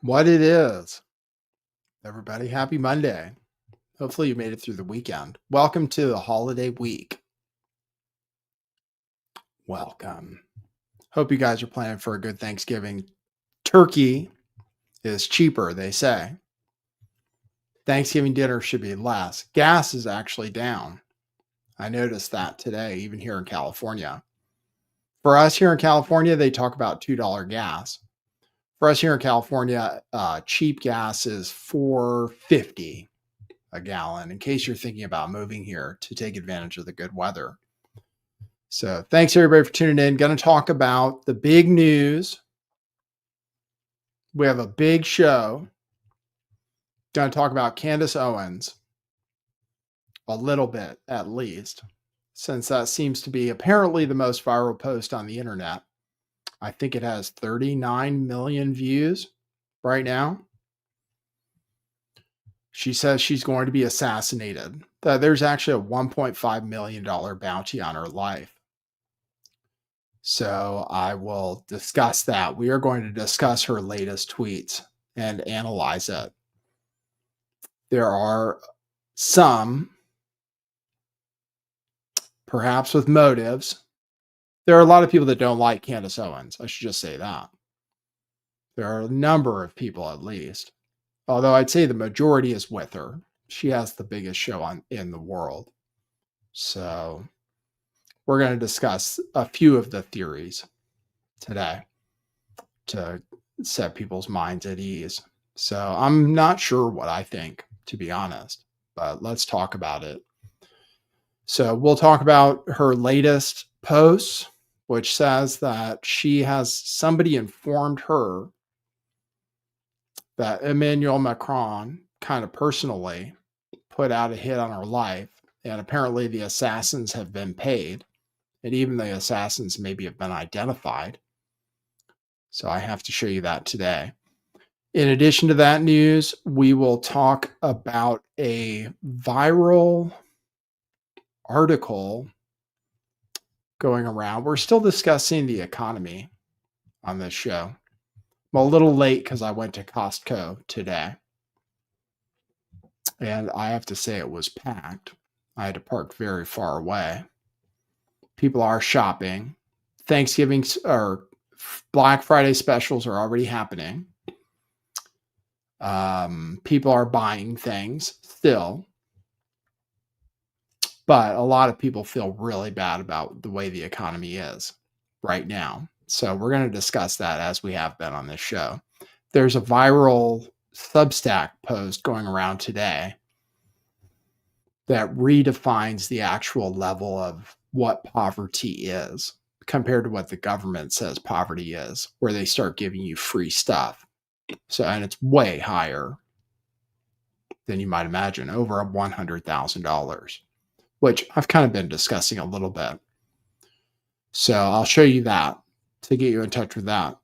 What it is. Everybody, happy Monday. Hopefully, you made it through the weekend. Welcome to the holiday week. Welcome. Hope you guys are planning for a good Thanksgiving. Turkey is cheaper, they say. Thanksgiving dinner should be less. Gas is actually down. I noticed that today, even here in California. For us here in California, they talk about $2 gas. For us here in California, cheap gas is $4.50 a gallon, in case you're thinking about moving here to take advantage of the good weather. So thanks everybody for tuning in. Going to talk about the big news. We have a big show. Going to talk about Candace Owens a little bit, at least, since that seems to be apparently the most viral post on the internet. I think it has 39 million views right now. She says she's going to be assassinated. There's actually a $1.5 million bounty on her life. So I will discuss that. We are going to discuss her latest tweets and analyze it. There are some, perhaps with motives. There are a lot of people that don't like Candace Owens. I should just say that. There are a number of people, at least. Although I'd say the majority is with her. She has the biggest show in the world. So we're going to discuss a few of the theories today to set people's minds at ease. So I'm not sure what I think, to be honest, but let's talk about it. So we'll talk about her latest posts, which says that somebody informed her that Emmanuel Macron kind of personally put out a hit on her life, and apparently the assassins have been paid, and even the assassins maybe have been identified. So I have to show you that today. In addition to that news, we will talk about a viral article going around. We're still discussing the economy on this show. I'm a little late because I went to Costco today. And I have to say it was packed. I had to park very far away. People are shopping. Thanksgiving or Black Friday specials are already happening. People are buying things still. But a lot of people feel really bad about the way the economy is right now. So we're going to discuss that as we have been on this show. There's a viral Substack post going around today that redefines the actual level of what poverty is compared to what the government says poverty is, where they start giving you free stuff. So, and it's way higher than you might imagine, over $100,000, which I've kind of been discussing a little bit. So I'll show you that to get you in touch with that.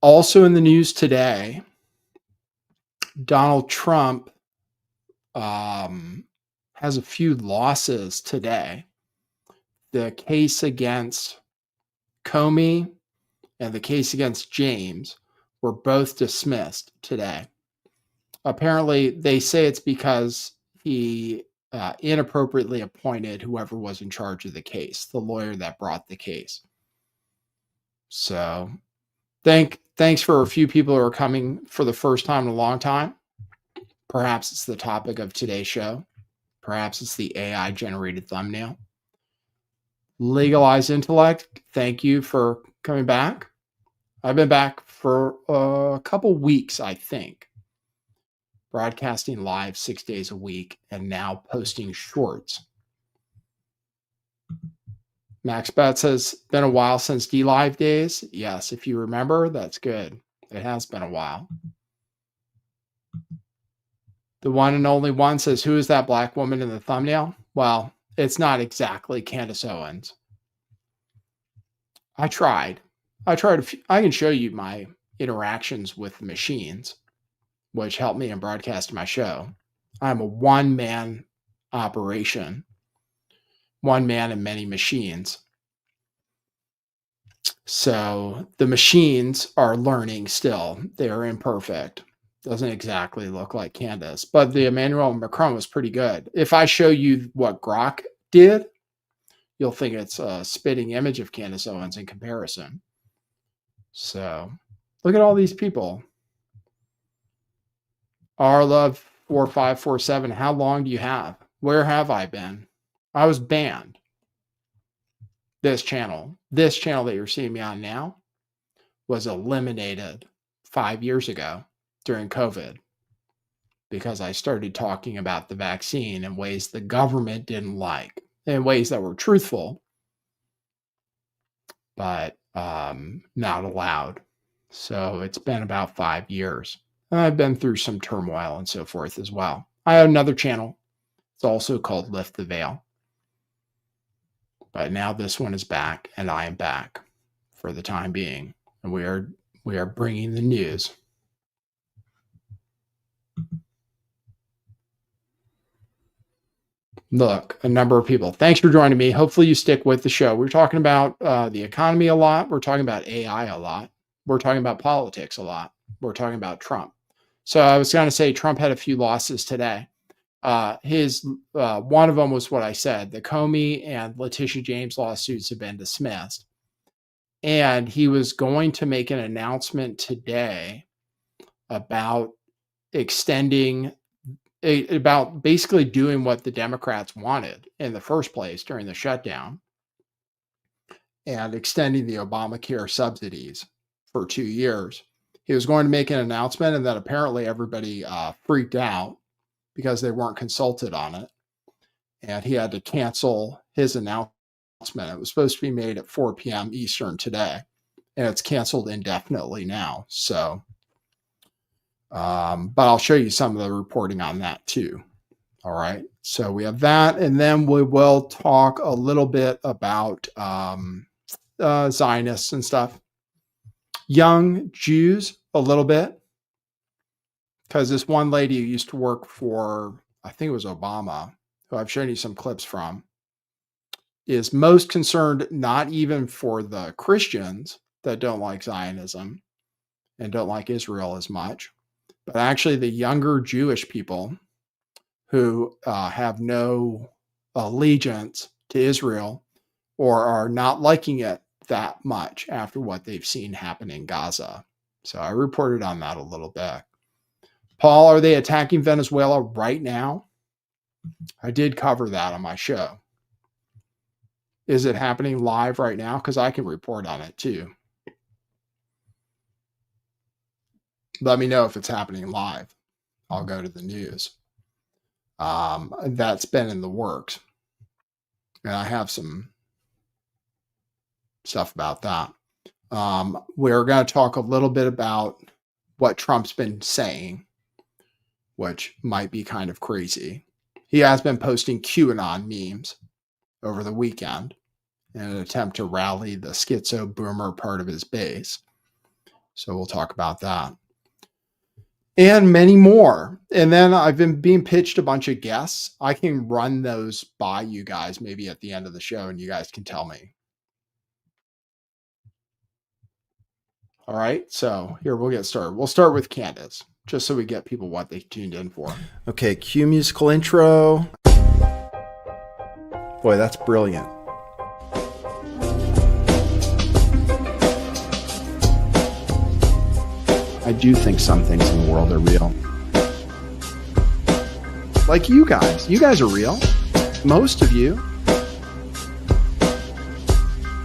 Also in the news today, Donald Trump has a few losses today. The case against Comey and the case against James were both dismissed today. Apparently, they say it's because he inappropriately appointed whoever was in charge of the case, the lawyer that brought the case. So thanks for a few people who are coming for the first time in a long time. Perhaps it's the topic of today's show. Perhaps it's the AI generated thumbnail. Legalized Intellect, thank you for coming back. I've been back for a couple weeks, I think. Broadcasting live 6 days a week and now posting shorts. Max Bet says, been a while since D-Live days. Yes, if you remember, that's good. It has been a while. The one and only one says, who is that black woman in the thumbnail? Well, it's not exactly Candace Owens. I tried. I can show you my interactions with the machines, which helped me in broadcasting my show. I'm a one-man operation. One man and many machines. So the machines are learning still. They're imperfect. Doesn't exactly look like Candace, but the Emmanuel Macron was pretty good. If I show you what Grok did, you'll think it's a spitting image of Candace Owens in comparison. So look at all these people. rlove4547, how long do you have? Where have I been? I was banned. This channel that you're seeing me on now was eliminated 5 years ago during COVID because I started talking about the vaccine in ways the government didn't like, in ways that were truthful, but not allowed. So it's been about 5 years. And I've been through some turmoil and so forth as well. I have another channel. It's also called Lift the Veil. But now this one is back, and I am back for the time being. And we are bringing the news. Look, a number of people. Thanks for joining me. Hopefully you stick with the show. We're talking about the economy a lot. We're talking about AI a lot. We're talking about politics a lot. We're talking about Trump. So I was going to say Trump had a few losses today. One of them was what I said. The Comey and Letitia James lawsuits have been dismissed. And he was going to make an announcement today about about basically doing what the Democrats wanted in the first place during the shutdown and extending the Obamacare subsidies for 2 years. He was going to make an announcement, and then apparently everybody freaked out because they weren't consulted on it. And he had to cancel his announcement. It was supposed to be made at 4 p.m. Eastern today, and it's canceled indefinitely now. So, but I'll show you some of the reporting on that too. All right. So we have that, and then we will talk a little bit about Zionists and stuff. Young Jews a little bit, because this one lady who used to work for, I think it was Obama, who I've shown you some clips from, is most concerned not even for the Christians that don't like Zionism and don't like Israel as much, but actually the younger Jewish people who have no allegiance to Israel or are not liking it that much after what they've seen happen in Gaza. So I reported on that a little bit. Paul, are they attacking Venezuela right now? I did cover that on my show. Is it happening live right now? Because I can report on it too. Let me know if it's happening live. I'll go to the news. That's been in the works. And I have some stuff about that. We're going to talk a little bit about what Trump's been saying, which might be kind of crazy. He has been posting QAnon memes over the weekend in an attempt to rally the schizo boomer part of his base. So we'll talk about that. And many more. And then I've been being pitched a bunch of guests. I can run those by you guys maybe at the end of the show, and you guys can tell me. All right, so here we'll get started. We'll start with Candace, just so we get people what they tuned in for. Okay, cue musical intro. Boy, that's brilliant. I do think some things in the world are real. Like you guys. You guys are real. Most of you.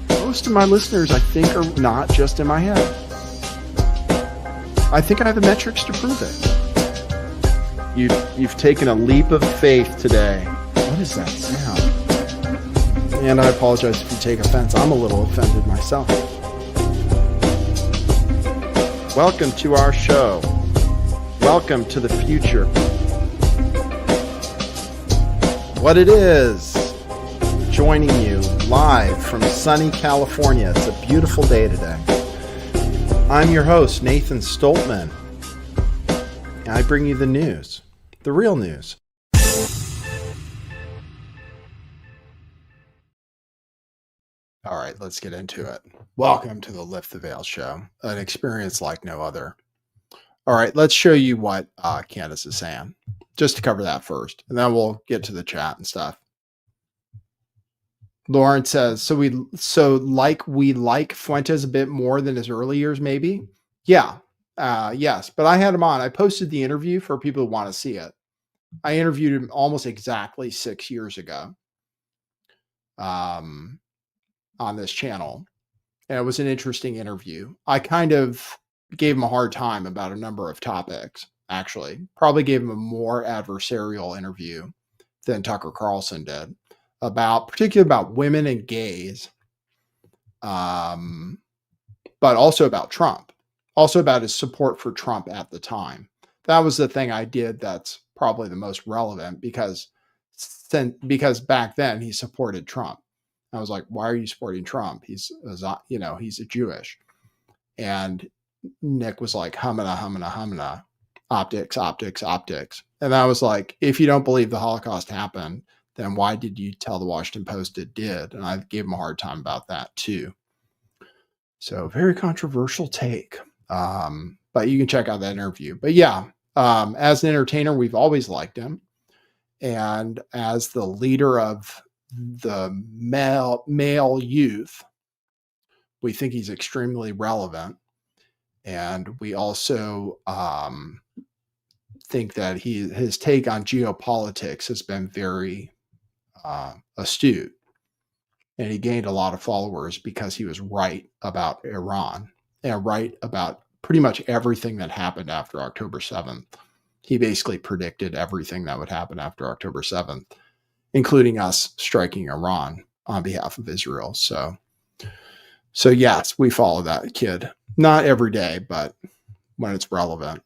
Most of my listeners, I think, are not just in my head. I think I have the metrics to prove it. You've taken a leap of faith today. What is that sound? And I apologize if you take offense. I'm a little offended myself. Welcome to our show. Welcome to the future. What it is, joining you live from sunny California. It's a beautiful day today. I'm your host, Nathan Stoltman. And I bring you the news, the real news. All right, let's get into it. Welcome to the Lift the Veil Show, an experience like no other. All right, let's show you what Candace is saying, just to cover that first, and then we'll get to the chat and stuff. Lauren says, so we like Fuentes a bit more than his early years, maybe? Yeah, yes, but I had him on. I posted the interview for people who want to see it. I interviewed him almost exactly 6 years ago on this channel. And it was an interesting interview. I kind of gave him a hard time about a number of topics, actually. Probably gave him a more adversarial interview than Tucker Carlson did, particularly about women and gays, but also about Trump, also about his support for Trump at the time. That was the thing I did that's probably the most relevant because back then he supported Trump. I was like, why are you supporting Trump? He's a Jewish. And Nick was like, humana, optics. And I was like, if you don't believe the Holocaust happened, then why did you tell the Washington Post it did? And I gave him a hard time about that too. So very controversial take. But you can check out that interview. But yeah, as an entertainer, we've always liked him. And as the leader of the male youth, we think he's extremely relevant. And we also think that his take on geopolitics has been very astute. And he gained a lot of followers because he was right about Iran and right about pretty much everything that happened after October 7th. He basically predicted everything that would happen after October 7th, including us striking Iran on behalf of Israel. So yes, we follow that kid. Not every day, but when it's relevant.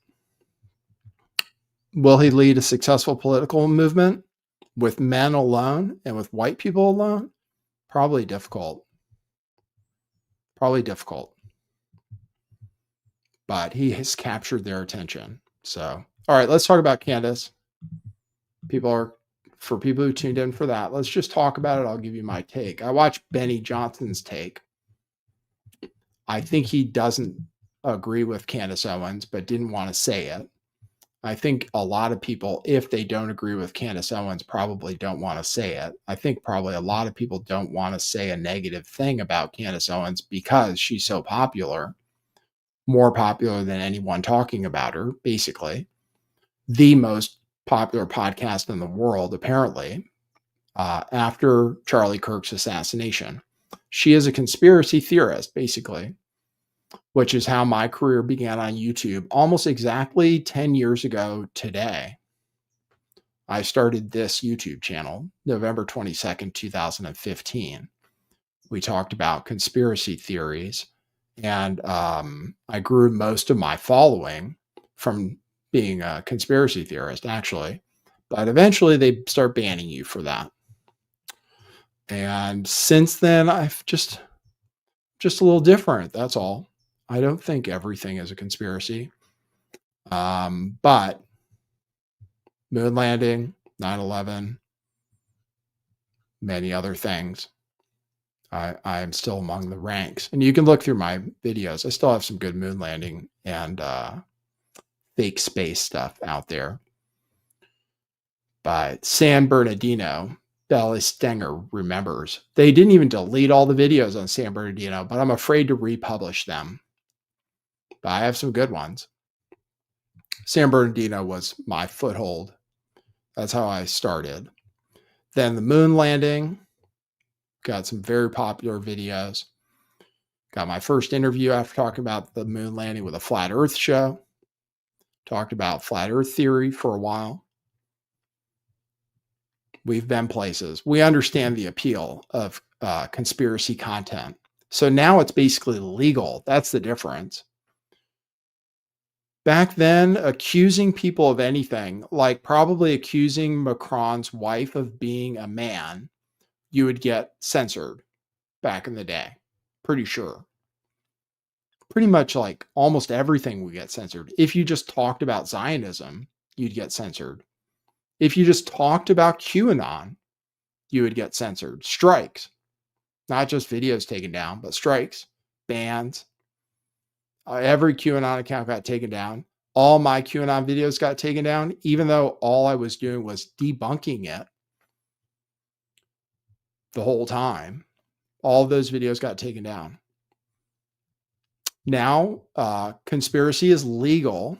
Will he lead a successful political movement with men alone and with white people alone? Probably difficult. But he has captured their attention. So, all right, let's talk about Candace. For people who tuned in for that, let's just talk about it. I'll give you my take. I watched Benny Johnson's take. I think he doesn't agree with Candace Owens, but didn't want to say it. I think a lot of people, if they don't agree with Candace Owens, probably don't want to say it. I think probably a lot of people don't want to say a negative thing about Candace Owens because she's so popular, more popular than anyone talking about her, basically. The most popular podcast in the world, apparently, after Charlie Kirk's assassination. She is a conspiracy theorist, basically, which is how my career began on YouTube almost exactly 10 years ago today. I started this YouTube channel, November 22nd, 2015. We talked about conspiracy theories, and I grew most of my following from being a conspiracy theorist, actually. But eventually they start banning you for that. And since then, I've just a little different. That's all. I don't think everything is a conspiracy. But moon landing, 9/11, many other things, I am still among the ranks. And you can look through my videos. I still have some good moon landing and fake space stuff out there. But San Bernardino, Bella Stenger remembers. They didn't even delete all the videos on San Bernardino, but I'm afraid to republish them. But I have some good ones. San Bernardino was my foothold. That's how I started. Then the moon landing, got some very popular videos. Got my first interview after talking about the moon landing with a Flat Earth show. Talked about Flat Earth theory for a while. We've been places. We understand the appeal of conspiracy content. So now it's basically legal. That's the difference. Back then, accusing people of anything, like probably accusing Macron's wife of being a man, you would get censored back in the day. Pretty sure. Pretty much like almost everything would get censored. If you just talked about Zionism, you'd get censored. If you just talked about QAnon, you would get censored. Strikes. Not just videos taken down, but strikes, bans. Every QAnon account got taken down. All my QAnon videos got taken down, even though all I was doing was debunking it the whole time. All of those videos got taken down. Now, conspiracy is legal.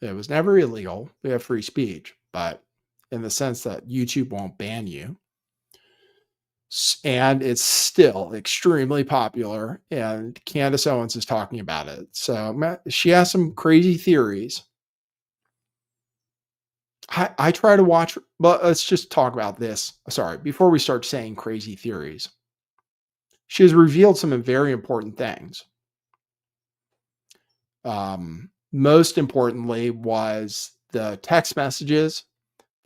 It was never illegal. We have free speech, but in the sense that YouTube won't ban you. And it's still extremely popular. And Candace Owens is talking about it. So she has some crazy theories. I try to watch, but let's just talk about this. Sorry, before we start saying crazy theories. She has revealed some very important things. Most importantly was the text messages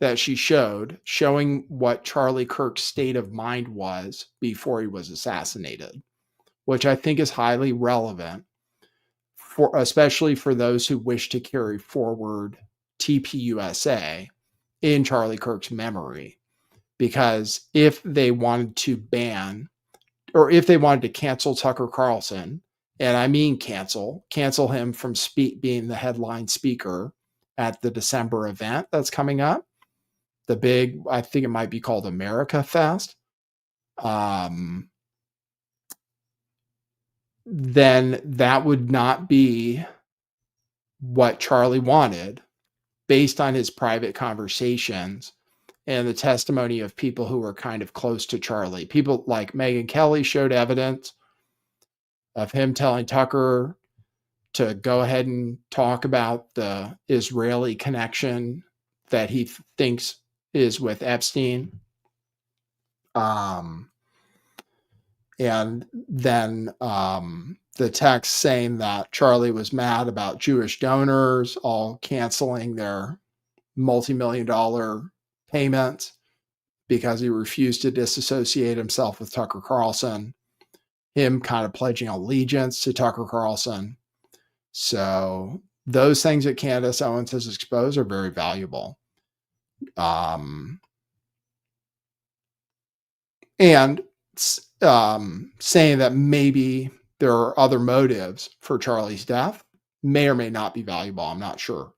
that she showed, showing what Charlie Kirk's state of mind was before he was assassinated, which I think is highly relevant, especially for those who wish to carry forward TPUSA in Charlie Kirk's memory. Because if they wanted to ban, or if they wanted to cancel Tucker Carlson, and I mean cancel him from being the headline speaker at the December event that's coming up, the big, I think it might be called America Fest, then that would not be what Charlie wanted based on his private conversations and the testimony of people who were kind of close to Charlie. People like Megyn Kelly showed evidence of him telling Tucker to go ahead and talk about the Israeli connection that he thinks is with Epstein. And then the text saying that Charlie was mad about Jewish donors all canceling their multi-million-dollar payments because he refused to disassociate himself with Tucker Carlson, him kind of pledging allegiance to Tucker Carlson. So those things that Candace Owens has exposed are very valuable. And saying that maybe there are other motives for Charlie's death may or may not be valuable. I'm not sure.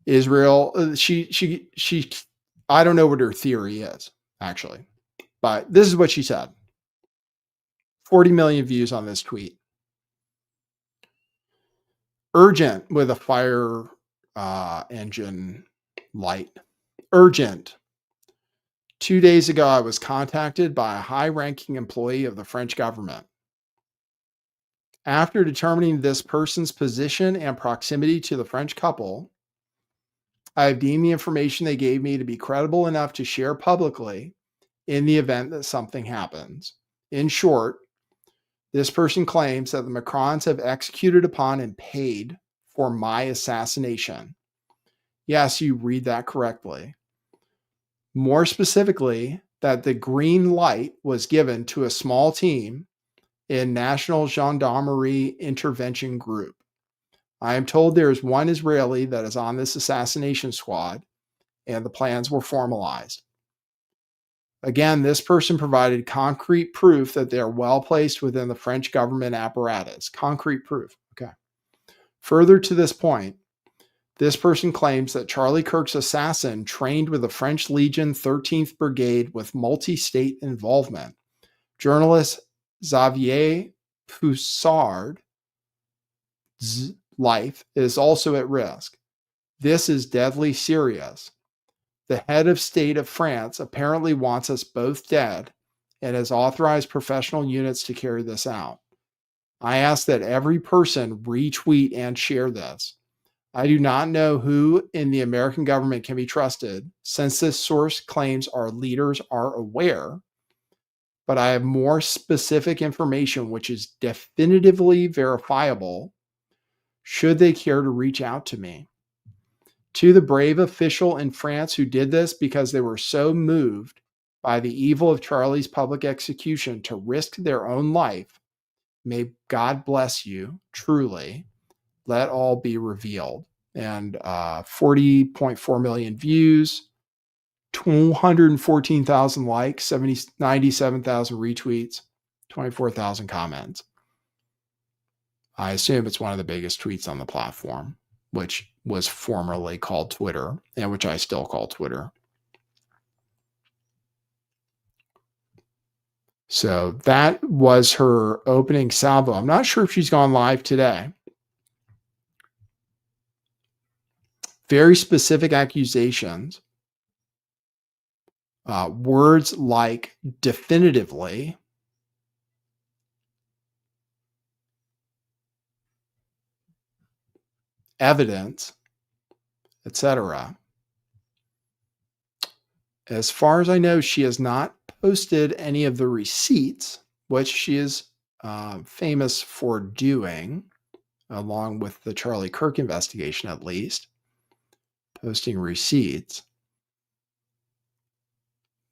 Israel, I don't know what her theory is, actually, but this is what she said. 40 million views on this tweet. Urgent with a fire engine light. Urgent. 2 days ago, I was contacted by a high-ranking employee of the French government. After determining this person's position and proximity to the French couple, I have deemed the information they gave me to be credible enough to share publicly in the event that something happens. In short, this person claims that the Macrons have executed upon and paid for my assassination. Yes, you read that correctly. More specifically, that the green light was given to a small team in National Gendarmerie Intervention Group. I am told there is one Israeli that is on this assassination squad, and the plans were formalized. Again, this person provided concrete proof that they are well placed within the French government apparatus. Concrete proof. Okay. Further to this point, this person claims that Charlie Kirk's assassin trained with the French Legion 13th Brigade with multi-state involvement. Journalist Xavier Poussard's life is also at risk. This is deadly serious. The head of state of France apparently wants us both dead and has authorized professional units to carry this out. I ask that every person retweet and share this. I do not know who in the American government can be trusted, since this source claims our leaders are aware, but I have more specific information which is definitively verifiable should they care to reach out to me. To the brave official in France who did this because they were so moved by the evil of Charlie's public execution to risk their own life, may God bless you, truly. Let all be revealed. And 40.4 million views. 214,000 likes, 97,000 retweets, 24,000 comments. I assume it's one of the biggest tweets on the platform, which was formerly called Twitter, and which I still call Twitter. So that was her opening salvo. I'm not sure if she's gone live today. Very specific accusations. Words like definitively, evidence, etc. As far as I know, she has not posted any of the receipts, which she is famous for doing, along with the Charlie Kirk investigation, at least, posting receipts.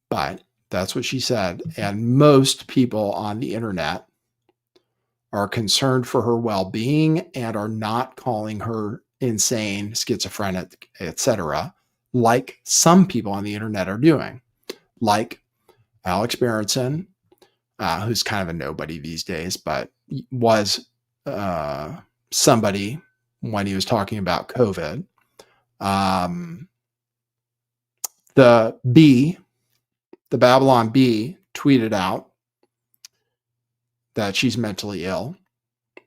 But that's what she said. And most people on the internet are concerned for her well-being and are not calling her insane, schizophrenic, etc., like some people on the internet are doing, like Alex Berenson, who's kind of a nobody these days, but was somebody when he was talking about COVID. The Babylon Bee tweeted out that she's mentally ill,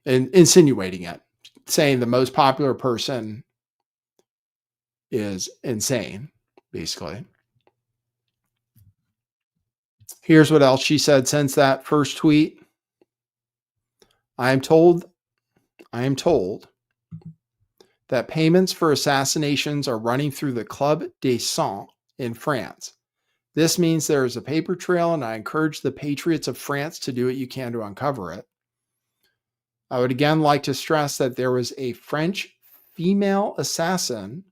and insinuating it, saying the most popular person is insane, basically. Here's what else she said since that first tweet. I am told that payments for assassinations are running through the Club des Cent in France. This means there is a paper trail, and I encourage the patriots of France to do what you can to uncover it. I would again like to stress that there was a French female assassin,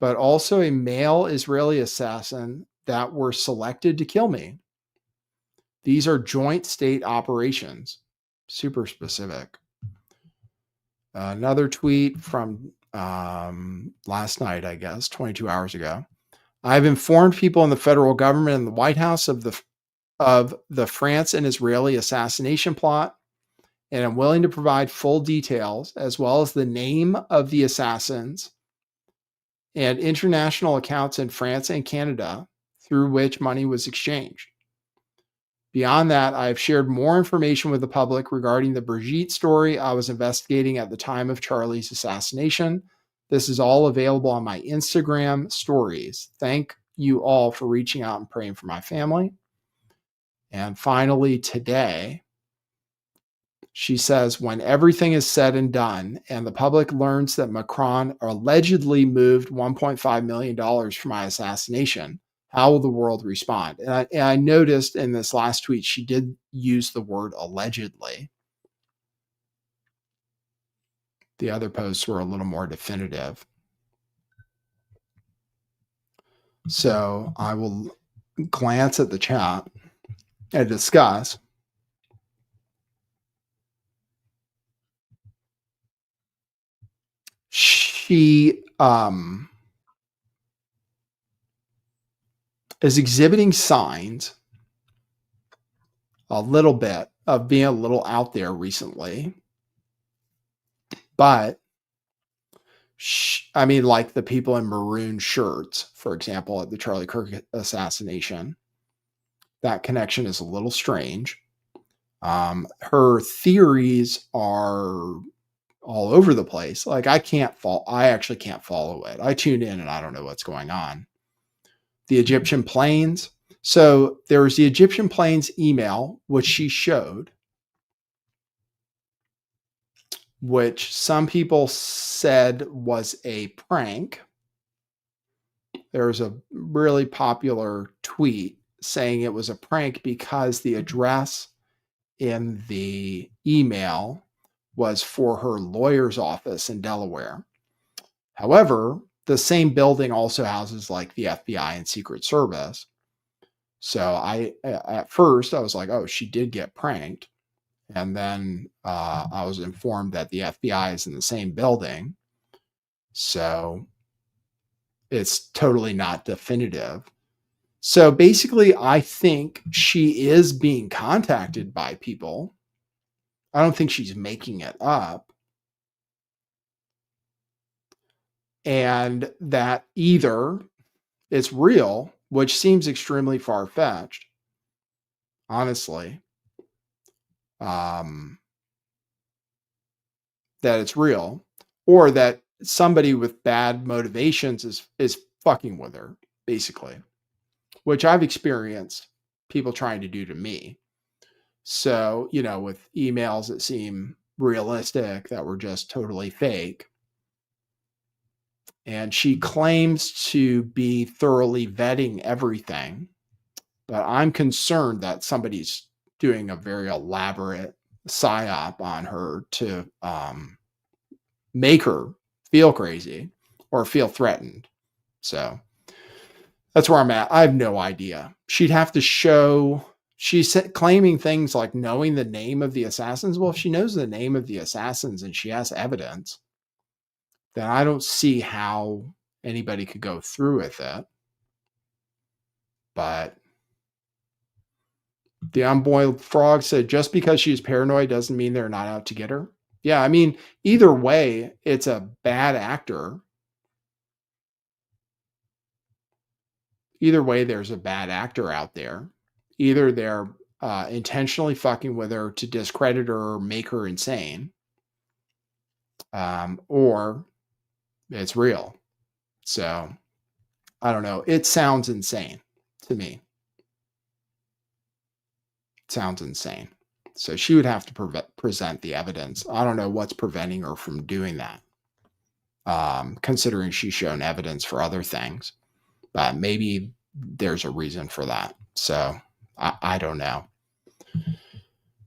but also a male Israeli assassin that were selected to kill me. These are joint state operations. Super specific. Another tweet from last night, I guess, 22 hours ago. I've informed people in the federal government and the White House of the France and Israeli assassination plot, and I'm willing to provide full details as well as the name of the assassins and international accounts in France and Canada through which money was exchanged. Beyond that, I have shared more information with the public regarding the Brigitte story I was investigating at the time of Charlie's assassination. This is all available on my Instagram stories. Thank you all for reaching out and praying for my family. And finally, today, she says, when everything is said and done and the public learns that Macron allegedly moved $1.5 million for my assassination, how will the world respond? And I noticed in this last tweet, she did use the word allegedly. The other posts were a little more definitive. So I will glance at the chat and discuss. She is exhibiting signs a little bit of being a little out there recently. But I mean, like the people in maroon shirts, for example, at the Charlie Kirk assassination, that connection is a little strange. Her theories are all over the place. Like I actually can't follow it. I tune in and I don't know what's going on. The Egyptian planes. So there was the Egyptian planes email, which she showed, which some people said was a prank. There was a really popular tweet saying it was a prank because the address in the email was for her lawyer's office in Delaware. However, the same building also houses like the FBI and Secret Service. So at first I was like, oh, she did get pranked. And then I was informed that the FBI is in the same building. So it's totally not definitive. So basically, I think she is being contacted by people. I don't think she's making it up. And that either it's real, which seems extremely far-fetched, honestly, um, that it's real, or that somebody with bad motivations is fucking with her, basically, which I've experienced people trying to do to me. So, with emails that seem realistic that were just totally fake. And she claims to be thoroughly vetting everything, but I'm concerned that somebody's doing a very elaborate psyop on her to make her feel crazy or feel threatened. So that's where I'm at. I have no idea. She'd have to show. She's claiming things like knowing the name of the assassins. Well, if she knows the name of the assassins and she has evidence, then I don't see how anybody could go through with it. But the unboiled frog said, just because she's paranoid doesn't mean they're not out to get her. Yeah, I mean, either way, it's a bad actor. Either way, there's a bad actor out there. Either they're intentionally fucking with her to discredit her or make her insane, or it's real. So I don't know. It sounds insane to me. It sounds insane. So she would have to present the evidence. I don't know what's preventing her from doing that, considering she's shown evidence for other things. But maybe there's a reason for that. So I don't know.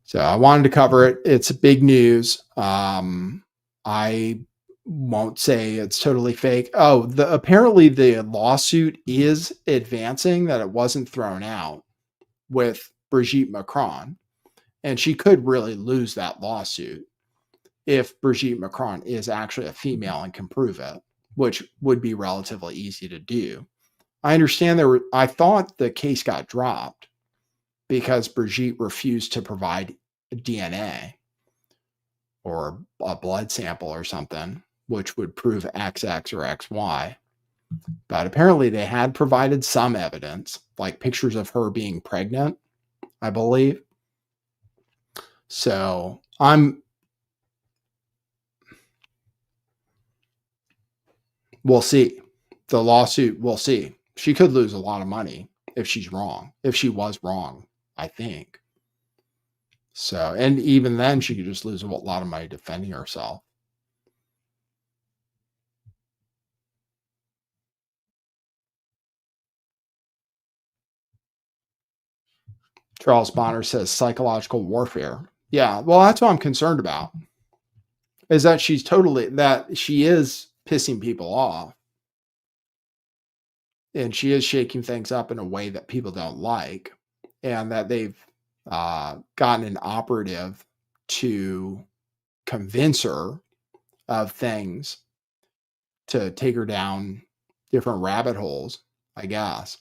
So I wanted to cover it. It's big news. I won't say it's totally fake. Oh, apparently the lawsuit is advancing, that it wasn't thrown out with Brigitte Macron. And she could really lose that lawsuit if Brigitte Macron is actually a female and can prove it, which would be relatively easy to do. I understand I thought the case got dropped because Brigitte refused to provide DNA or a blood sample or something, which would prove XX or XY. But apparently they had provided some evidence, like pictures of her being pregnant, I believe. So we'll see. The lawsuit, we'll see. She could lose a lot of money if she's wrong, if she was wrong, I think. So, and even then she could just lose a lot of money defending herself. Charles Bonner says psychological warfare. Yeah, well, that's what I'm concerned about. Is that she is pissing people off. And she is shaking things up in a way that people don't like. And that they've gotten an operative to convince her of things to take her down different rabbit holes, I guess.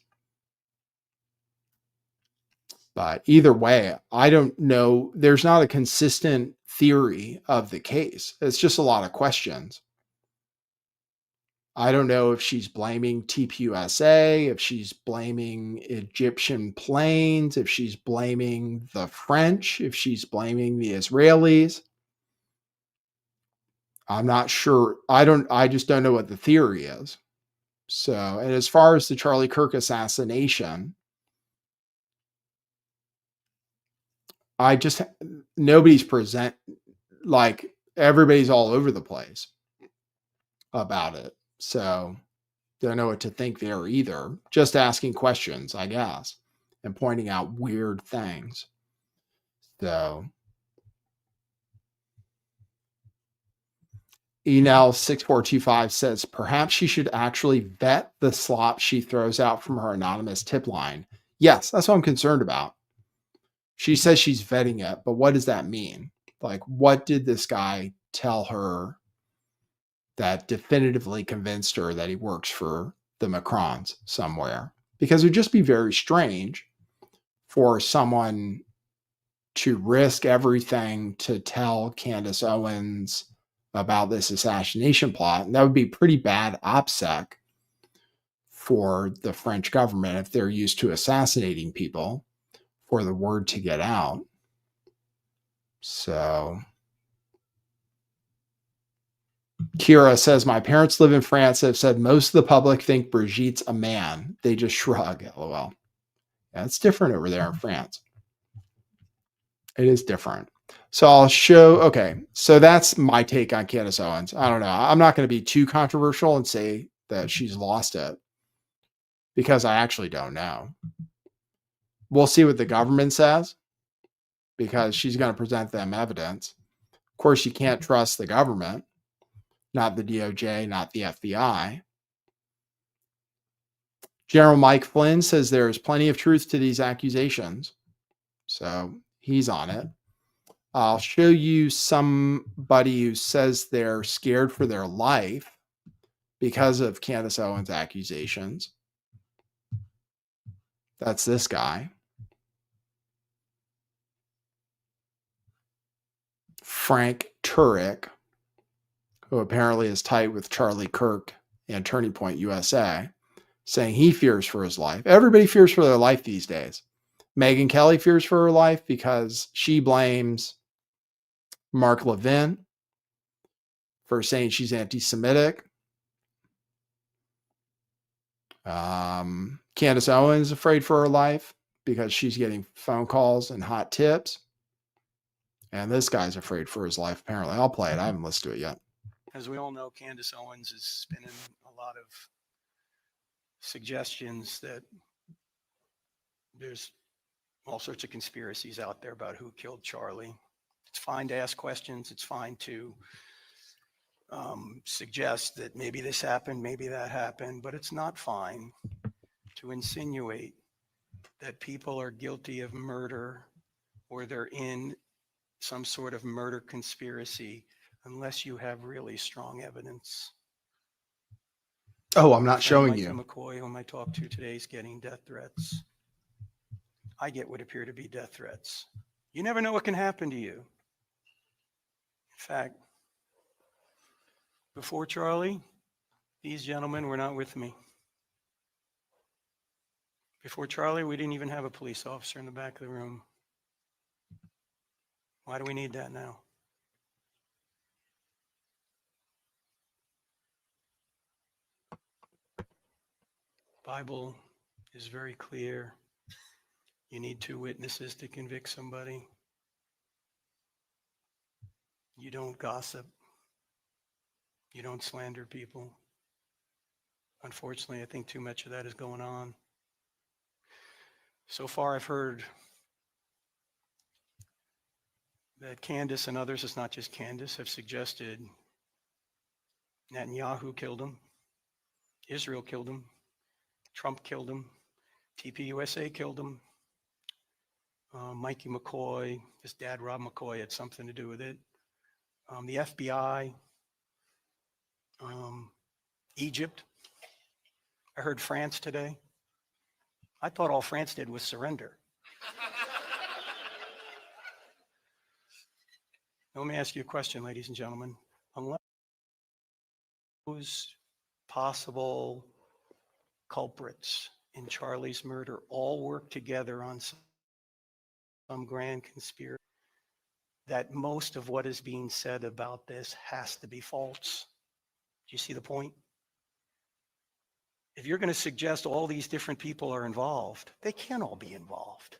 But either way, I don't know. There's not a consistent theory of the case. It's just a lot of questions. I don't know if she's blaming TPUSA, if she's blaming Egyptian planes, if she's blaming the French, if she's blaming the Israelis. I'm not sure. I just don't know what the theory is. So, and as far as the Charlie Kirk assassination, nobody's everybody's all over the place about it. So don't know what to think there either. Just asking questions, I guess, and pointing out weird things. So Enel6425 says perhaps she should actually vet the slop she throws out from her anonymous tip line. Yes, that's what I'm concerned about. She says she's vetting it, but what does that mean? Like, what did this guy tell her that definitively convinced her that he works for the Macrons somewhere? because it would just be very strange for someone to risk everything to tell Candace Owens about this assassination plot. And that would be pretty bad OPSEC for the French government if they're used to assassinating people, for the word to get out. So Kira says, my parents live in France. Have said most of the public think Brigitte's a man. They just shrug. LOL. Yeah, it's different over there in France. It is different. So I'll show, okay, so that's my take on Candace Owens. I don't know. I'm not going to be too controversial and say that she's lost it, because I actually don't know. We'll see what the government says, because she's going to present them evidence. Of course, you can't trust the government, not the DOJ, not the FBI. General Mike Flynn says there is plenty of truth to these accusations. So he's on it. I'll show you somebody who says they're scared for their life because of Candace Owens' accusations. That's this guy. Frank Turek, who apparently is tight with Charlie Kirk and Turning Point USA, saying he fears for his life. Everybody fears for their life these days. Megyn Kelly fears for her life because she blames Mark Levin for saying she's anti-Semitic. Candace Owens is afraid for her life because she's getting phone calls and hot tips. And this guy's afraid for his life, apparently. I'll play it. I haven't listened to it yet. As we all know, Candace Owens is spinning a lot of suggestions that there's all sorts of conspiracies out there about who killed Charlie. It's fine to ask questions. It's fine to suggest that maybe this happened, maybe that happened, but it's not fine to insinuate that people are guilty of murder or they're in some sort of murder conspiracy unless you have really strong evidence. Oh, I'm not showing Mikey you. McCoy, whom I talked to today, is getting death threats. I get what appear to be death threats. You never know what can happen to you. In fact, before Charlie, these gentlemen were not with me. Before Charlie, we didn't even have a police officer in the back of the room. Why do we need that now? Bible is very clear. You need 2 witnesses to convict somebody. You don't gossip. You don't slander people. Unfortunately, I think too much of that is going on. So far, I've heard that Candace and others, it's not just Candace, have suggested Netanyahu killed him, Israel killed him, Trump killed him, TPUSA killed him, Mikey McCoy, his dad Rob McCoy had something to do with it, the FBI, Egypt. I heard France today. I thought all France did was surrender. Let me ask you a question, ladies and gentlemen. Unless those possible culprits in Charlie's murder all work together on some grand conspiracy, that most of what is being said about this has to be false. Do you see the point? If you're going to suggest all these different people are involved, they can't all be involved.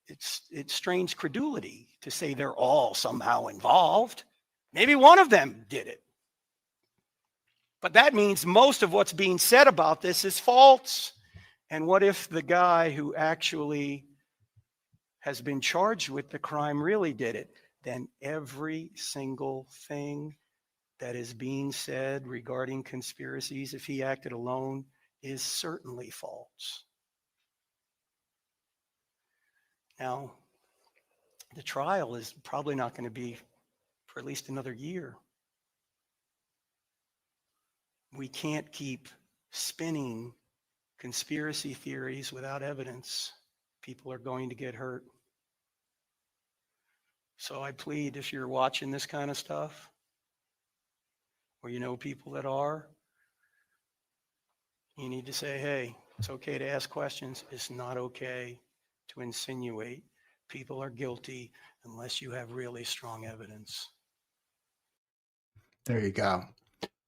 It strains credulity to say they're all somehow involved. Maybe one of them did it. But that means most of what's being said about this is false. And what if the guy who actually has been charged with the crime really did it? Then every single thing that is being said regarding conspiracies, if he acted alone, is certainly false. Now, the trial is probably not going to be for at least another year. We can't keep spinning conspiracy theories without evidence, people are going to get hurt. So I plead, if you're watching this kind of stuff, or you know people that are, you need to say, hey, it's okay to ask questions. It's not okay to insinuate people are guilty unless you have really strong evidence. There you go.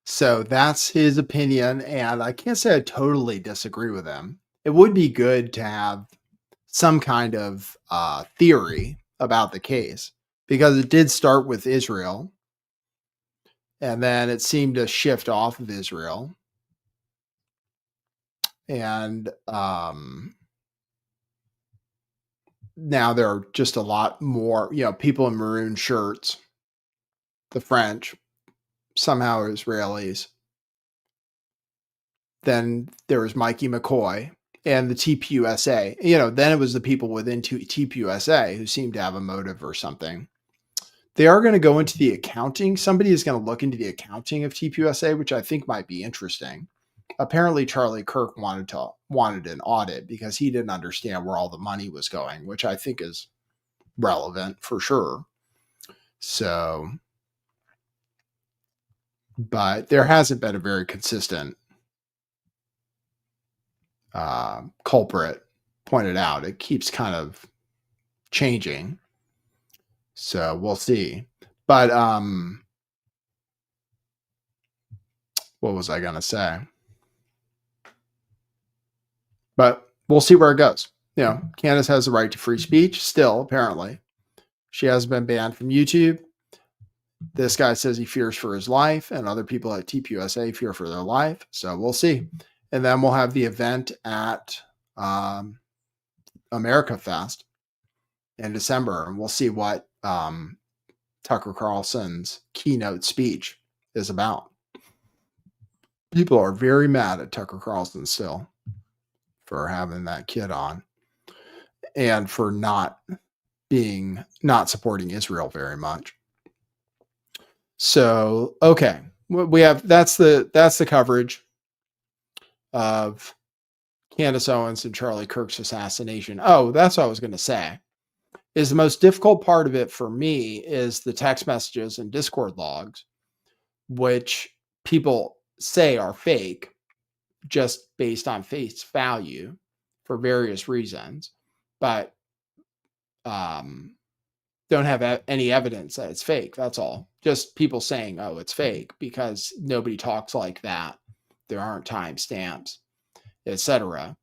So that's his opinion, and I can't say I totally disagree with him. It would be good to have some kind of theory about the case, because it did start with Israel, and then it seemed to shift off of Israel. And now there are just a lot more, people in maroon shirts, the French, somehow Israelis. Then there was Mikey McCoy and the TPUSA. Then it was the people within TPUSA who seemed to have a motive or something. They are going to go into the accounting. Somebody is going to look into the accounting of TPUSA, which I think might be interesting. Apparently, Charlie Kirk wanted an audit because he didn't understand where all the money was going, which I think is relevant for sure. So, but there hasn't been a very consistent culprit pointed out. It keeps kind of changing. So we'll see. But what was I going to say? But we'll see where it goes. Candace has the right to free speech still, apparently. She hasn't been banned from YouTube. This guy says he fears for his life, and other people at TPUSA fear for their life. So we'll see. And then we'll have the event at America Fest in December, and we'll see what Tucker Carlson's keynote speech is about. People are very mad at Tucker Carlson still for having that kid on and for not supporting Israel very much. So, okay, we have that's the coverage of Candace Owens and Charlie Kirk's assassination. Oh, that's what I was going to say. Is the most difficult part of it for me is the text messages and Discord logs, which people say are fake just based on face value for various reasons, but don't have any evidence that it's fake. That's all. Just people saying, oh, it's fake, because nobody talks like that. There aren't timestamps, etc.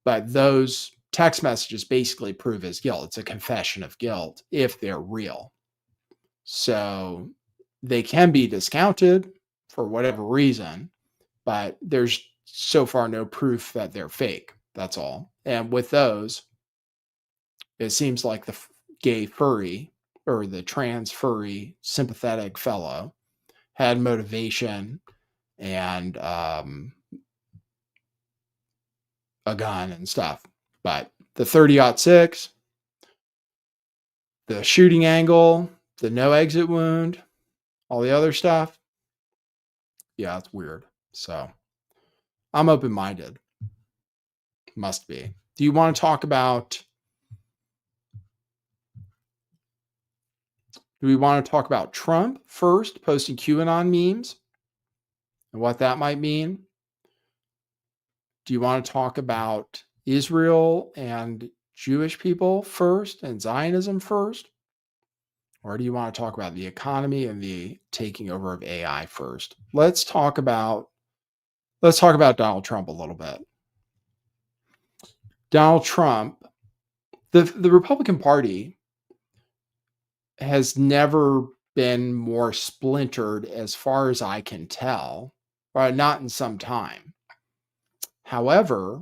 But those text messages basically prove his guilt. It's a confession of guilt if they're real. So they can be discounted for whatever reason, but there's so far no proof that they're fake. That's all. And with those, it seems like the gay furry or the trans furry sympathetic fellow had motivation and a gun and stuff. But the 30-06, the shooting angle, the no exit wound, all the other stuff, yeah, it's weird. So I'm open-minded. Must be. Do you want to talk about... Do we want to talk about Trump first, posting QAnon memes and what that might mean? Do you want to talk about Israel and Jewish people first and Zionism first? Or do you want to talk about the economy and the taking over of AI first? Let's talk about Donald Trump a little bit. Donald Trump, the Republican Party has never been more splintered as far as I can tell, or not in some time. However,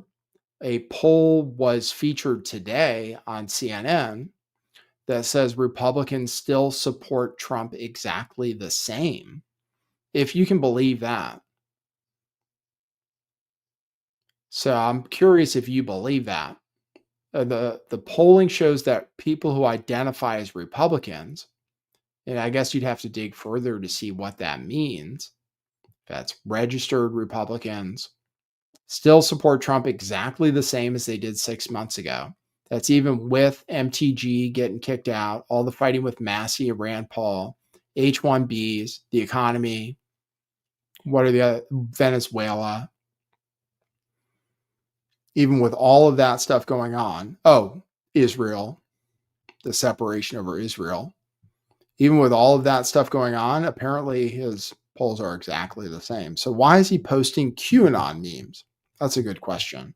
a poll was featured today on CNN that says Republicans still support Trump exactly the same, if you can believe that. So I'm curious if you believe that. The polling shows that people who identify as Republicans, and I guess you'd have to dig further to see what that means. That's registered Republicans, still support Trump exactly the same as they did 6 months ago. That's even with MTG getting kicked out, all the fighting with Massey and Rand Paul, H-1Bs, the economy, what are the Venezuela, even with all of that stuff going on. Oh, Israel, the separation over Israel. Even with all of that stuff going on, apparently his polls are exactly the same. So why is he posting QAnon memes? That's a good question.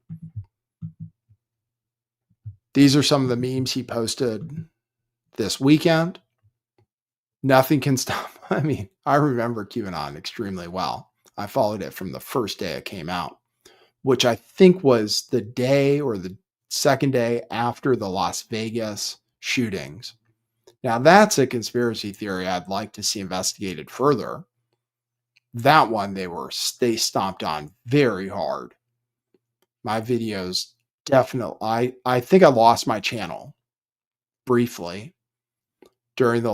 These are some of the memes he posted this weekend. Nothing can stop. I mean, I remember QAnon extremely well. I followed it from the first day it came out, which I think was the day or the second day after the Las Vegas shootings. Now, that's a conspiracy theory I'd like to see investigated further. That one they stomped on very hard. My videos definitely, I think I lost my channel briefly during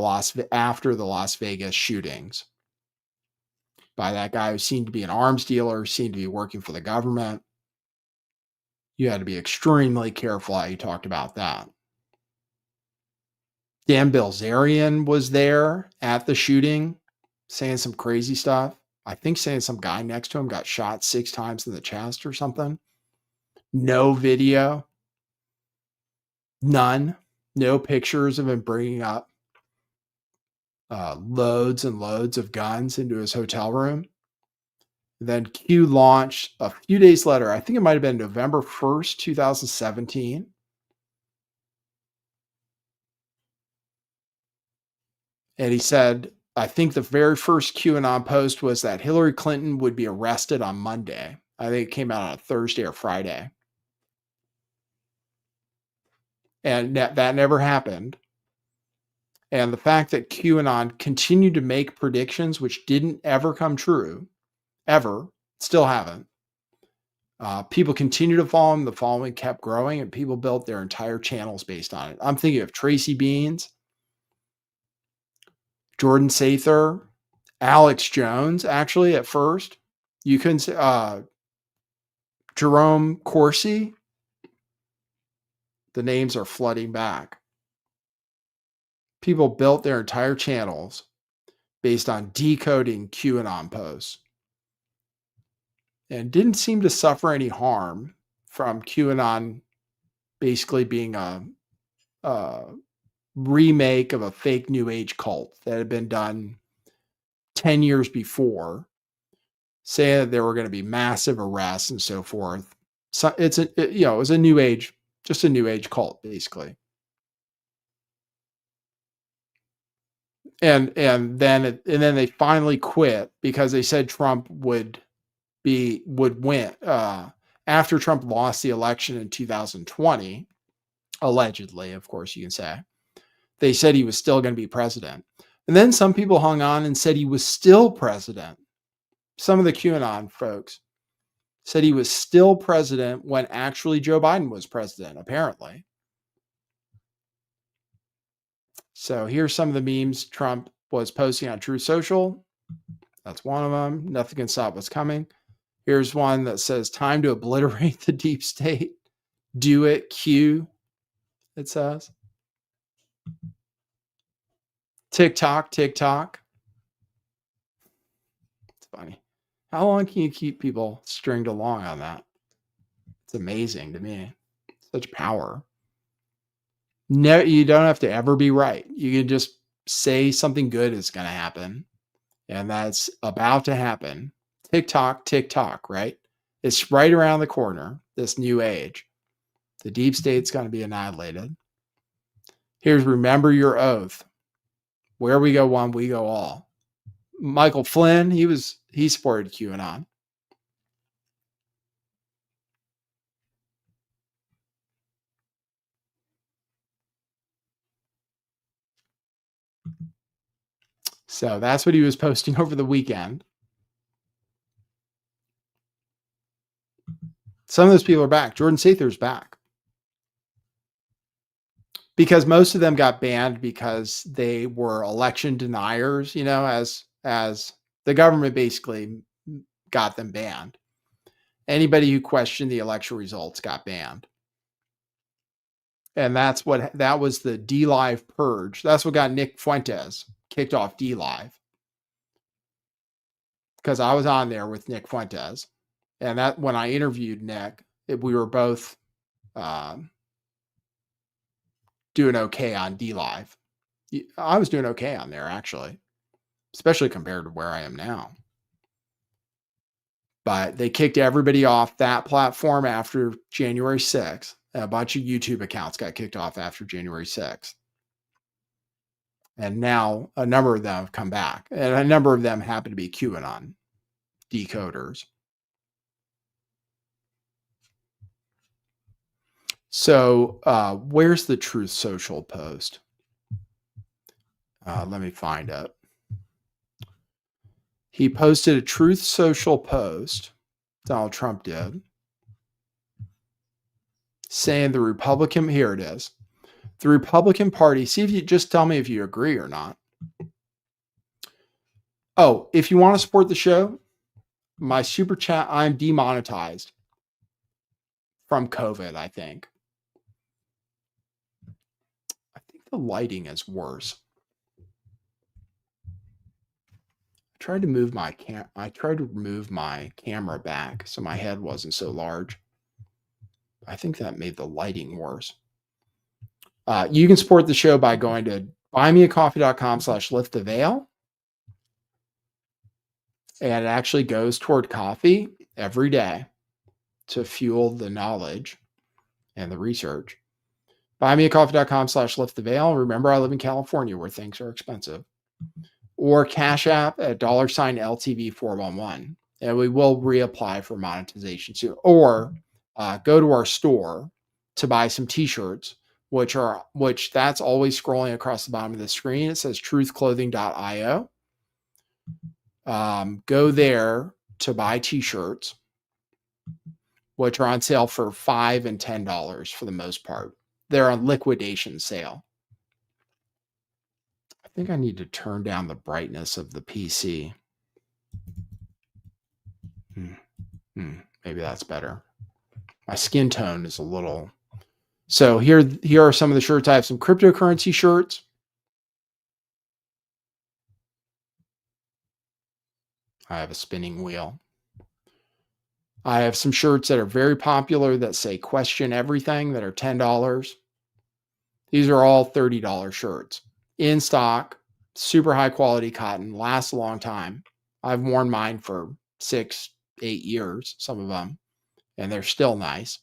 after the Las Vegas shootings by that guy who seemed to be an arms dealer, seemed to be working for the government. You had to be extremely careful how you talked about that. Dan Bilzerian was there at the shooting saying some crazy stuff. I think saying some guy next to him got shot 6 times in the chest or something. No video. None. No pictures of him bringing up loads and loads of guns into his hotel room. Then Q launched a few days later. I think it might have been November 1st, 2017. And he said, I think the very first QAnon post was that Hillary Clinton would be arrested on Monday. I think it came out on a Thursday or Friday. And that never happened. And the fact that QAnon continued to make predictions which didn't ever come true, ever, still haven't. People continue to follow him. The following kept growing, and people built their entire channels based on it. I'm thinking of Tracy Beans, Jordan Sather, Alex Jones, actually, at first. You couldn't say Jerome Corsi. The names are flooding back. People built their entire channels based on decoding QAnon posts and didn't seem to suffer any harm from QAnon basically being a remake of a fake New Age cult that had been done 10 years before, saying that there were going to be massive arrests and so forth. So it was a New Age, just a New Age cult, basically. And then they finally quit because they said Trump would win after Trump lost the election in 2020, allegedly, of course you can say. They said he was still going to be president. And then some people hung on and said he was still president. Some of the QAnon folks said he was still president when actually Joe Biden was president, apparently. So here's some of the memes Trump was posting on Truth Social. That's one of them. Nothing can stop what's coming. Here's one that says, time to obliterate the deep state. Do it, Q, it says. TikTok. It's funny. How long can you keep people stringed along on that? It's amazing to me. Such power. No, you don't have to ever be right. You can just say something good is going to happen, and that's about to happen. TikTok, right? It's right around the corner, this new age. The deep state's going to be annihilated. Here's remember your oath. Where we go one, we go all. Michael Flynn, he supported QAnon. So that's what he was posting over the weekend. Some of those people are back. Jordan Sather's back. Because most of them got banned because they were election deniers, as the government basically got them banned. Anybody who questioned the election results got banned. And that was the DLive purge. That's what got Nick Fuentes kicked off DLive. Because I was on there with Nick Fuentes. And that when I interviewed Nick, we were both doing okay on DLive. I was doing okay on there, actually, especially compared to where I am now. But they kicked everybody off that platform after January 6th. A bunch of YouTube accounts got kicked off after January 6th. And now a number of them have come back. And a number of them happen to be QAnon decoders. So where's the Truth Social post? Let me find it. He posted a Truth Social post, Donald Trump did, saying the Republican, here it is, the Republican Party, see if you, just tell me if you agree or not. Oh, if you want to support the show, my super chat, I'm demonetized from COVID, I think. I think the lighting is worse. I tried to move my camera back so my head wasn't so large. I think that made the lighting worse. You can support the show by going to buymeacoffee.com/lifttheveil. And it actually goes toward coffee every day to fuel the knowledge and the research. Buymeacoffee.com/lifttheveil. Remember, I live in California where things are expensive. Or Cash App at $LTV411. And we will reapply for monetization soon. Or go to our store to buy some t-shirts, which that's always scrolling across the bottom of the screen. It says truthclothing.io. Go there to buy t-shirts, which are on sale for $5 and $10 for the most part. They're on liquidation sale. I think I need to turn down the brightness of the PC. Maybe that's better. My skin tone is a little. So here are some of the shirts. I have some cryptocurrency shirts. I have a spinning wheel. I have some shirts that are very popular that say question everything that are $10. These are all $30 shirts. In stock, super high quality cotton, lasts a long time. I've worn mine for 6-8 years, some of them, and they're still nice.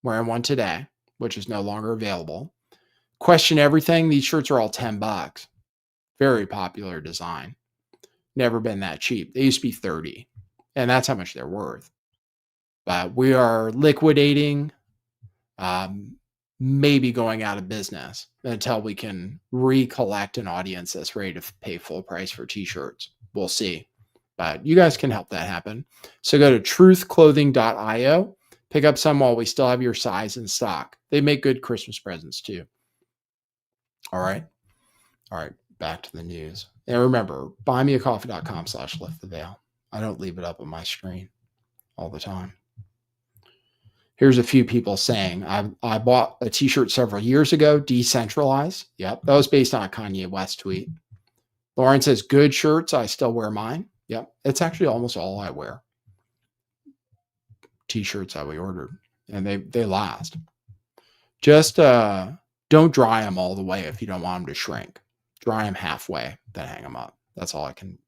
Wearing one today, which is no longer available. Question everything. These shirts are all $10. Very popular design. Never been that cheap. They used to be $30, and that's how much they're worth. But we are liquidating, maybe going out of business until we can recollect an audience that's ready to pay full price for t-shirts. We'll see. But you guys can help that happen. So go to truthclothing.io. Pick up some while we still have your size in stock. They make good Christmas presents too. All right. Back to the news. And remember, buymeacoffee.com/lifttheveil. I don't leave it up on my screen all the time. Here's a few people saying, I bought a t-shirt several years ago, decentralized. Yep. That was based on a Kanye West tweet. Lauren says, good shirts. I still wear mine. Yep. It's actually almost all I wear. T-shirts that we ordered, and they last. Just don't dry them all the way if you don't want them to shrink. Dry them halfway, then hang them up. That's all I can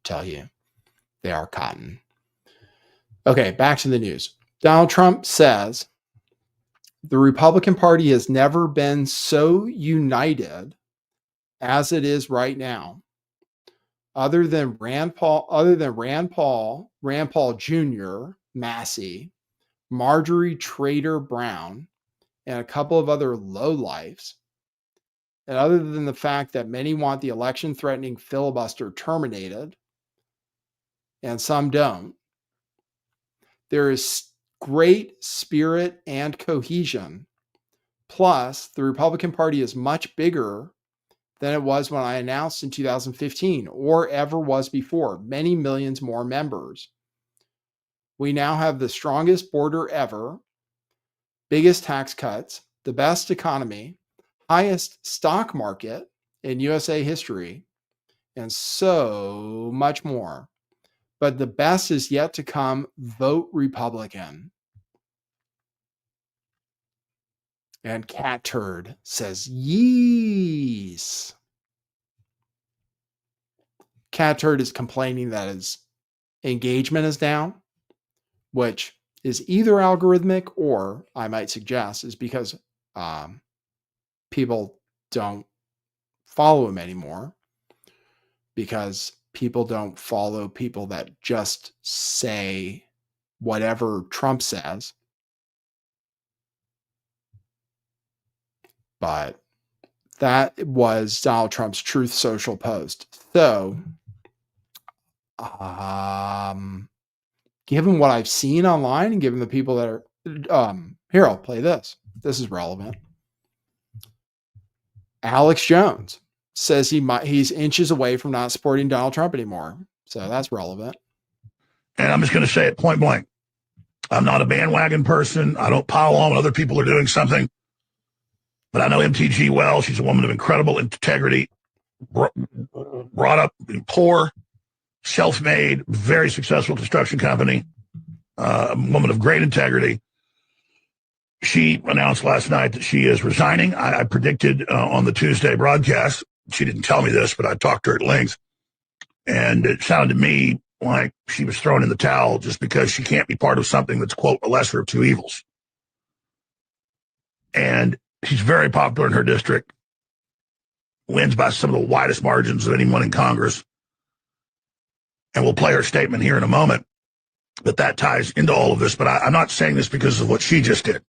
tell you. They are cotton. Okay, back to the news. Donald Trump says the Republican Party has never been so united as it is right now. Other than Rand Paul Jr., Massey, Marjorie Trader Brown, and a couple of other lowlifes, and other than the fact that many want the election-threatening filibuster terminated, and some don't, there is great spirit and cohesion. Plus, the Republican Party is much bigger than it was when I announced in 2015 or ever was before. Many millions more members. We now have the strongest border ever, biggest tax cuts, the best economy, highest stock market in USA history, and so much more. But the best is yet to come. Vote Republican. And Cat Turd says, yes. Cat Turd is complaining that his engagement is down, which is either algorithmic or, I might suggest, is because people don't follow him anymore, because people don't follow people that just say whatever Trump says. But that was Donald Trump's Truth Social post. So, given what I've seen online and given the people that are, here, I'll play this. This is relevant. Alex Jones says he's inches away from not supporting Donald Trump anymore. So that's relevant. And I'm just going to say it point blank. I'm not a bandwagon person. I don't pile on when other people are doing something. But I know MTG well. She's a woman of incredible integrity, brought up poor, self-made, very successful construction company, a woman of great integrity. She announced last night that she is resigning. I predicted on the Tuesday broadcast, she didn't tell me this, but I talked to her at length, and it sounded to me like she was thrown in the towel just because she can't be part of something that's, quote, a lesser of two evils. And she's very popular in her district, wins by some of the widest margins of anyone in Congress. And we'll play her statement here in a moment, but that ties into all of this. But I'm not saying this because of what she just did.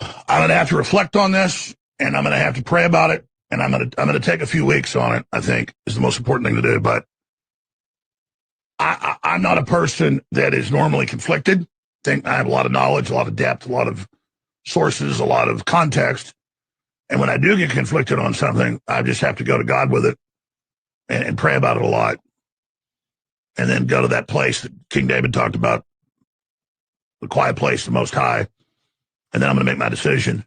I'm going to have to reflect on this, and I'm going to have to pray about it, and I'm going to take a few weeks on it, I think, is the most important thing to do. But I'm not a person that is normally conflicted. I think I have a lot of knowledge, a lot of depth, a lot of sources, a lot of context. And when I do get conflicted on something, I just have to go to God with it and pray about it a lot. And then go to that place that King David talked about, the quiet place, the Most High. And then I'm going to make my decision.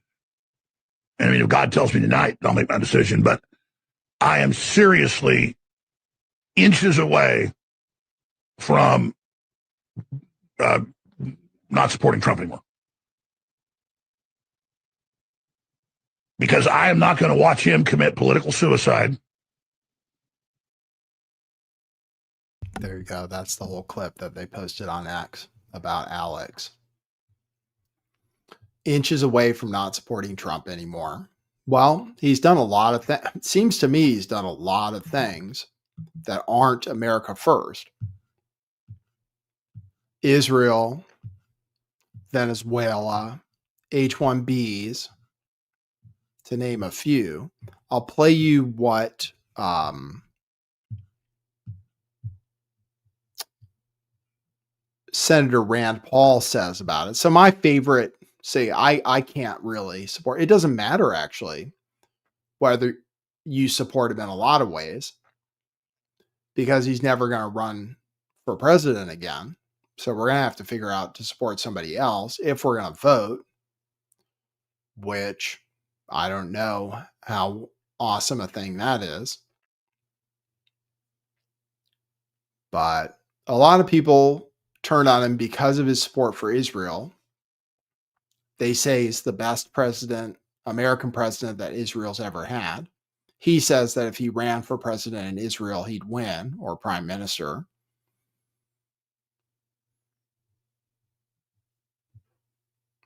And I mean, if God tells me tonight, I'll make my decision. But I am seriously inches away from not supporting Trump anymore. Because I am not going to watch him commit political suicide. There you go. That's the whole clip that they posted on X about Alex. Inches away from not supporting Trump anymore. Well, he's done a lot of things. It seems to me he's done a lot of things that aren't America first. Israel, Venezuela, H-1Bs, to name a few. I'll play you what Senator Rand Paul says about it. So my favorite, I can't really support. It doesn't matter, actually, whether you support him in a lot of ways, because he's never going to run for president again. So we're going to have to figure out to support somebody else if we're going to vote, which I don't know how awesome a thing that is. But a lot of people turned on him because of his support for Israel. They say he's the best president, American president that Israel's ever had. He says that if he ran for president in Israel, he'd win, or prime minister.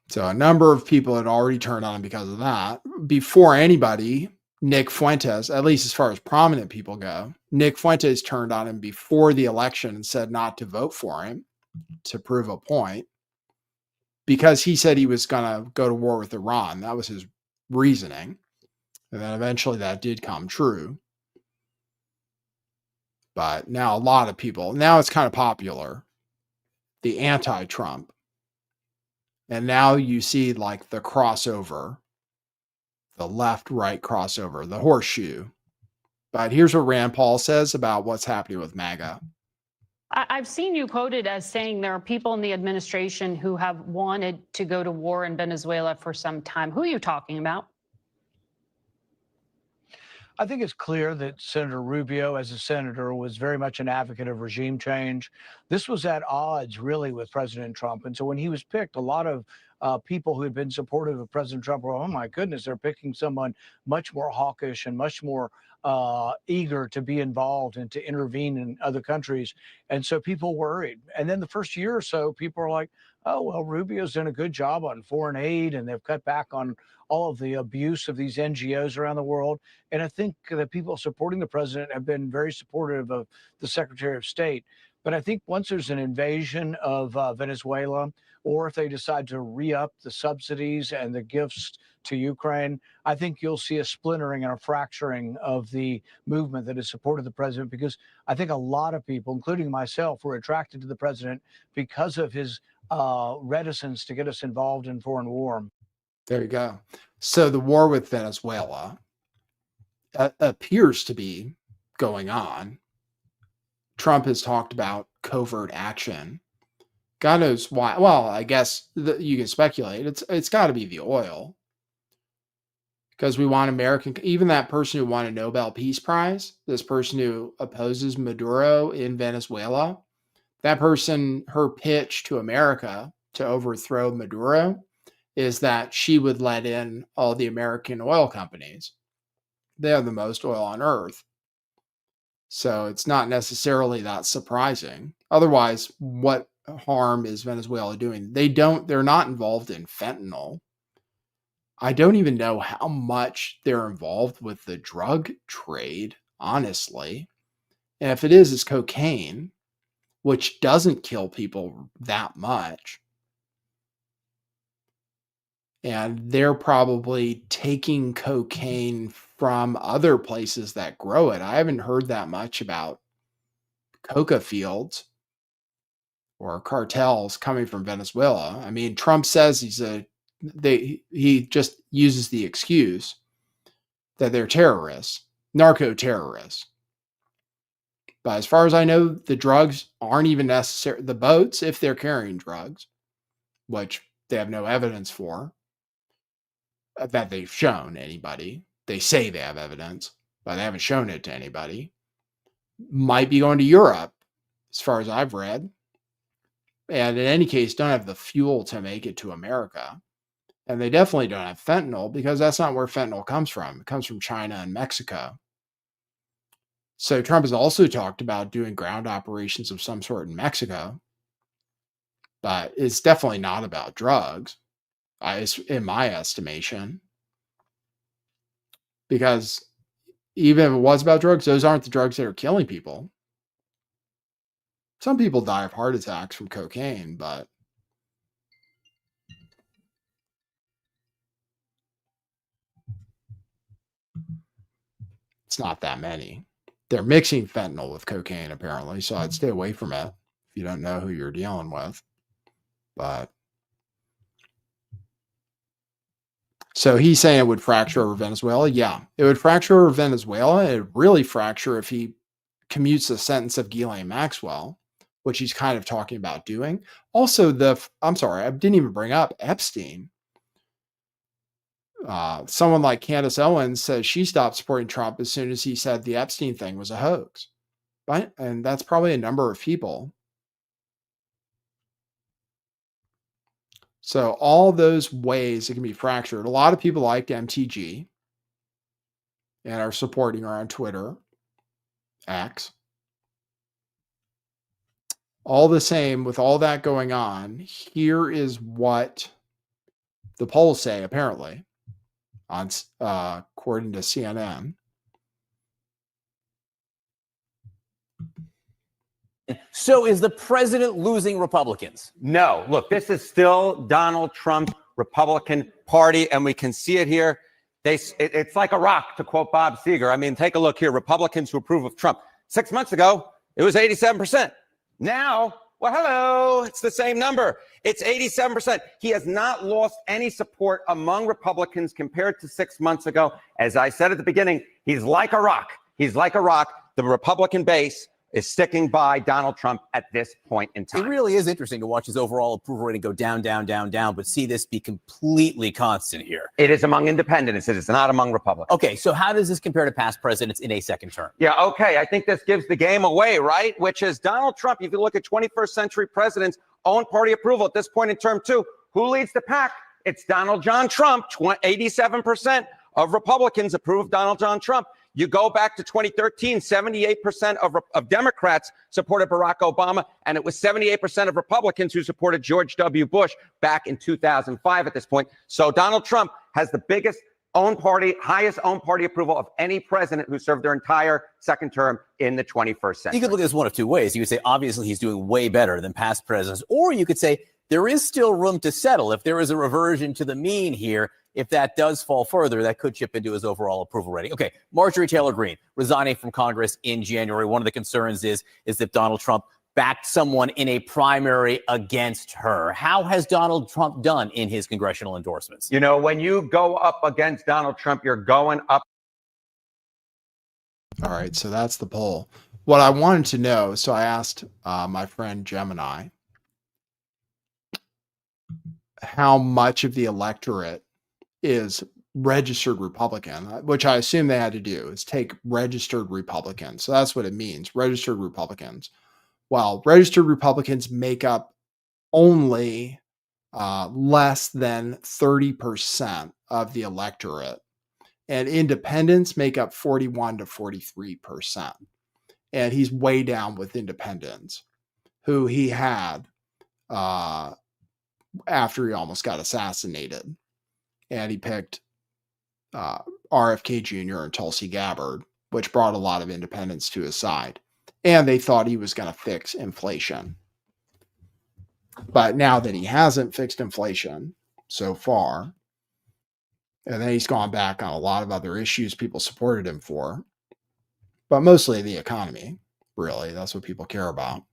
So a number of people had already turned on him because of that. Before anybody, Nick Fuentes, at least as far as prominent people go, Nick Fuentes turned on him before the election and said not to vote for him to prove a point, because he said he was going to go to war with Iran. That was his reasoning. And then eventually that did come true. But now a lot of people, now it's kind of popular, the anti-Trump. And now you see like the crossover, the left-right crossover, the horseshoe. But here's what Rand Paul says about what's happening with MAGA. I've seen you quoted as saying there are people in the administration who have wanted to go to war in Venezuela for some time. Who are you talking about? I think it's clear that Senator Rubio, as a senator, was very much an advocate of regime change. This was at odds, really, with President Trump. And so when he was picked, a lot of people who had been supportive of President Trump were, oh, my goodness, they're picking someone much more hawkish and much more eager to be involved and to intervene in other countries. And so people worried. And then the first year or so, people are like, oh, well, Rubio's done a good job on foreign aid, and they've cut back on all of the abuse of these NGOs around the world. And I think that people supporting the president have been very supportive of the Secretary of State. But I think once there's an invasion of Venezuela, or if they decide to re-up the subsidies and the gifts to Ukraine, I think you'll see a splintering and a fracturing of the movement that has supported the president, because I think a lot of people, including myself, were attracted to the president because of his reticence to get us involved in foreign war. There you go. So the war with Venezuela appears to be going on. Trump has talked about covert action. God knows why. Well, I guess you can speculate. It's got to be the oil, because we want American. Even that person who won a Nobel Peace Prize, this person who opposes Maduro in Venezuela, that person, her pitch to America to overthrow Maduro is that she would let in all the American oil companies. They have the most oil on earth. So it's not necessarily that surprising. Otherwise, what harm is Venezuela doing? They're not involved in fentanyl. I don't even know how much they're involved with the drug trade, honestly. And if it is, it's cocaine, which doesn't kill people that much. And they're probably taking cocaine from other places that grow it. I haven't heard that much about coca fields or cartels coming from Venezuela. I mean, Trump says he just uses the excuse that they're terrorists, narco terrorists. But as far as I know, the drugs aren't even necessary. The boats, if they're carrying drugs, which they have no evidence for, that they've shown anybody. They say they have evidence, but they haven't shown it to anybody. Might be going to Europe, as far as I've read. And in any case, don't have the fuel to make it to America. And they definitely don't have fentanyl, because that's not where fentanyl comes from. It comes from China and Mexico. So Trump has also talked about doing ground operations of some sort in Mexico. But it's definitely not about drugs, in my estimation. Because even if it was about drugs, those aren't the drugs that are killing people. Some people die of heart attacks from cocaine, but it's not that many. They're mixing fentanyl with cocaine, apparently, so I'd stay away from it if you don't know who you're dealing with. But so he's saying it would fracture over Venezuela. Yeah, it would fracture over Venezuela. It would really fracture if he commutes the sentence of Ghislaine Maxwell, which he's kind of talking about doing. Also, I'm sorry, I didn't even bring up Epstein. Someone like Candace Owens says she stopped supporting Trump as soon as he said the Epstein thing was a hoax. Right? And that's probably a number of people. So all those ways it can be fractured. A lot of people liked MTG and are supporting her on Twitter, X. All the same, with all that going on, here is what the polls say, apparently, according to CNN. So is the president losing Republicans? No. Look, this is still Donald Trump's Republican Party, and we can see it here. It's like a rock, to quote Bob Seger. I mean, take a look here. Republicans who approve of Trump. 6 months ago, it was 87%. Now, well, hello, it's the same number. It's 87%. He has not lost any support among Republicans compared to 6 months ago. As I said at the beginning, he's like a rock. He's like a rock. The Republican base is sticking by Donald Trump at this point in time. It really is interesting to watch his overall approval rating go down, down, down, down, but see this be completely constant here. It is among independents. It is not among Republicans. Okay, so how does this compare to past presidents in a second term? Yeah, okay. I think this gives the game away, right? Which is Donald Trump. If you look at 21st century presidents' own party approval at this point in term two, who leads the pack? It's Donald John Trump. 87% of Republicans approve of Donald John Trump. You go back to 2013, 78% of Democrats supported Barack Obama, and it was 78% of Republicans who supported George W. Bush back in 2005 at this point. So Donald Trump has the biggest highest own party approval of any president who served their entire second term in the 21st century. You could look at this one of two ways. You could say, obviously, he's doing way better than past presidents, or you could say there is still room to settle. If there is a reversion to the mean here, if that does fall further, that could chip into his overall approval rating. Okay, Marjorie Taylor Greene resigning from Congress in January. One of the concerns is that Donald Trump backed someone in a primary against her. How has Donald Trump done in his congressional endorsements? You know, when you go up against Donald Trump, you're going up. All right, so that's the poll. What I wanted to know, so I asked my friend Gemini how much of the electorate is registered Republican, which I assume they had to do, is take registered Republicans. So that's what it means, registered Republicans. Well, registered Republicans make up only less than 30% of the electorate, and independents make up 41 to 43%. And he's way down with independents, who he had after he almost got assassinated. And he picked RFK Jr. and Tulsi Gabbard, which brought a lot of independents to his side. And they thought he was going to fix inflation. But now that he hasn't fixed inflation so far, and then he's gone back on a lot of other issues people supported him for, but mostly the economy, really. That's what people care about.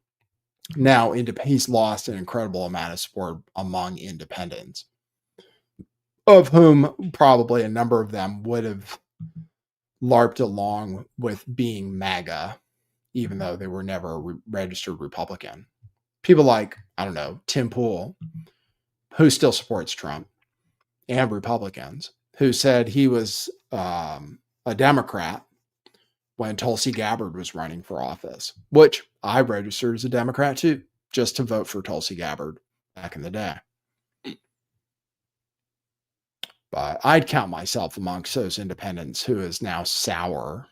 Now, he's lost an incredible amount of support among independents, of whom probably a number of them would have LARPed along with being MAGA, even though they were never a registered Republican. People like, I don't know, Tim Pool, who still supports Trump, and Republicans, who said he was a Democrat when Tulsi Gabbard was running for office, which I registered as a Democrat too, just to vote for Tulsi Gabbard back in the day. But I'd count myself amongst those independents who is now sour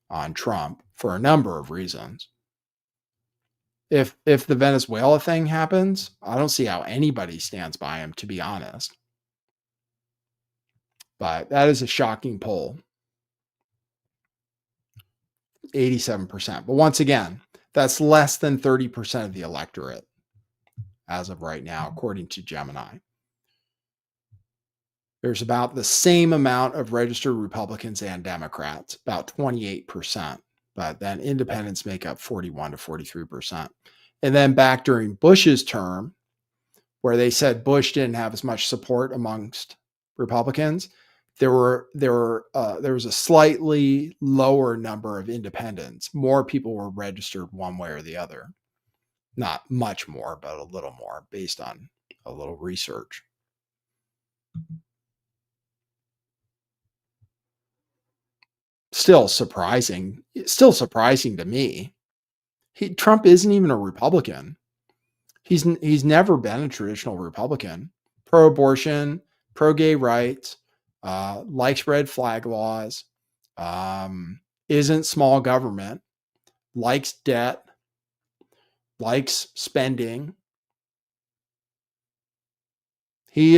on Trump for a number of reasons. If the Venezuela thing happens, I don't see how anybody stands by him, to be honest. But that is a shocking poll. 87%. But once again, that's less than 30% of the electorate as of right now, according to Gemini. There's about the same amount of registered Republicans and Democrats, about 28%. But then independents make up 41 to 43%. And then back during Bush's term, where they said Bush didn't have as much support amongst Republicans, there was a slightly lower number of independents. More people were registered one way or the other. Not much more, but a little more based on a little research. Still surprising to me. Trump isn't even a Republican. He's never been a traditional Republican. Pro-abortion, pro-gay rights, likes red flag laws, isn't small government, likes debt, likes spending. He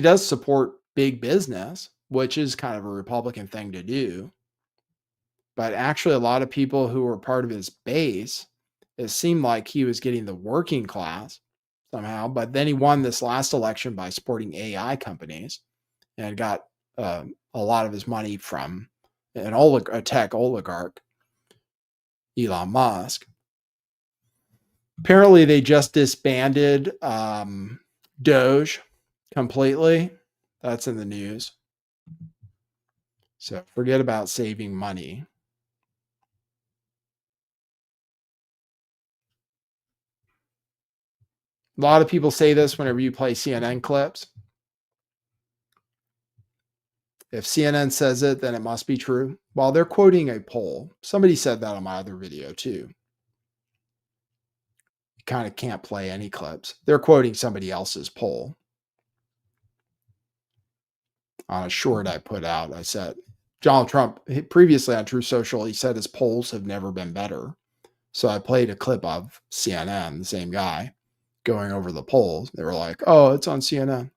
does support big business, which is kind of a Republican thing to do. But actually, a lot of people who were part of his base, it seemed like he was getting the working class somehow. But then he won this last election by supporting AI companies and got a lot of his money from a tech oligarch, Elon Musk. Apparently, they just disbanded Doge completely. That's in the news. So forget about saving money. A lot of people say this whenever you play CNN clips. If CNN says it, then it must be true. Well, they're quoting a poll. Somebody said that on my other video too. You kind of can't play any clips. They're quoting somebody else's poll. On a short I put out, I said, Donald Trump, previously on True Social, he said his polls have never been better. So I played a clip of CNN, the same guy, going over the polls. They were like, oh, it's on CNN.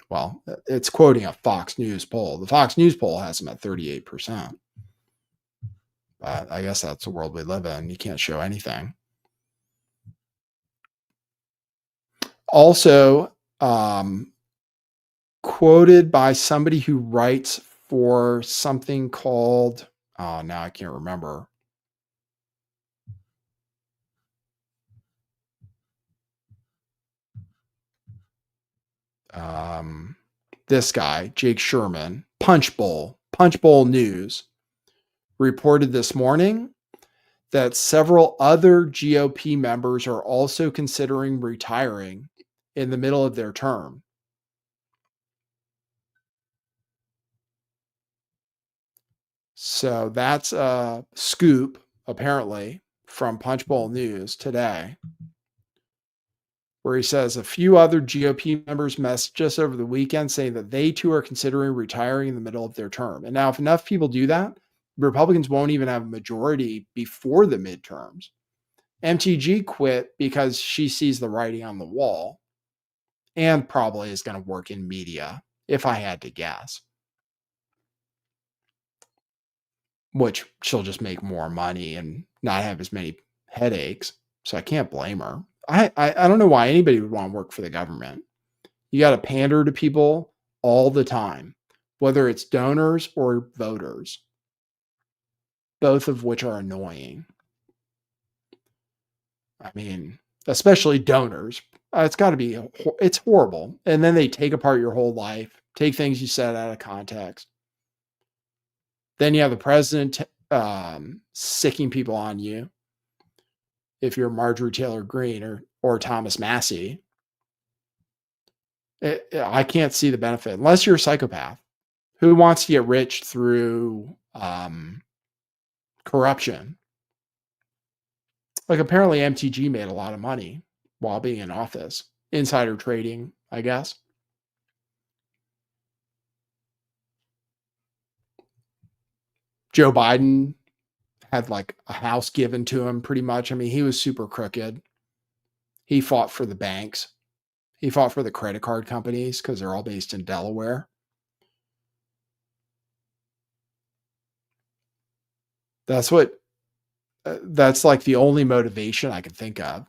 Well, it's quoting a Fox News poll. The Fox News poll has them at 38%. But I guess that's the world we live in. You can't show anything. Also, quoted by somebody who writes for something called, oh, now I can't remember. This guy, Jake Sherman, Punch Bowl News, reported this morning that several other GOP members are also considering retiring in the middle of their term. So that's a scoop, apparently, from Punch Bowl News today, where he says a few other GOP members messaged us over the weekend saying that they too are considering retiring in the middle of their term. And now if enough people do that, Republicans won't even have a majority before the midterms. MTG quit because she sees the writing on the wall and probably is going to work in media, if I had to guess. Which she'll just make more money and not have as many headaches. So I can't blame her. I don't know why anybody would want to work for the government. You got to pander to people all the time, whether it's donors or voters, both of which are annoying. I mean, especially donors. It's got to be, it's horrible. And then they take apart your whole life, take things you said out of context. Then you have the president sicking people on you. If you're Marjorie Taylor Greene or Thomas Massey, I can't see the benefit unless you're a psychopath who wants to get rich through corruption. Like apparently MTG made a lot of money while being in office. Insider trading, I guess. Joe Biden had like a house given to him pretty much. I mean, he was super crooked. He fought for the banks. He fought for the credit card companies because they're all based in Delaware. That's like the only motivation I can think of.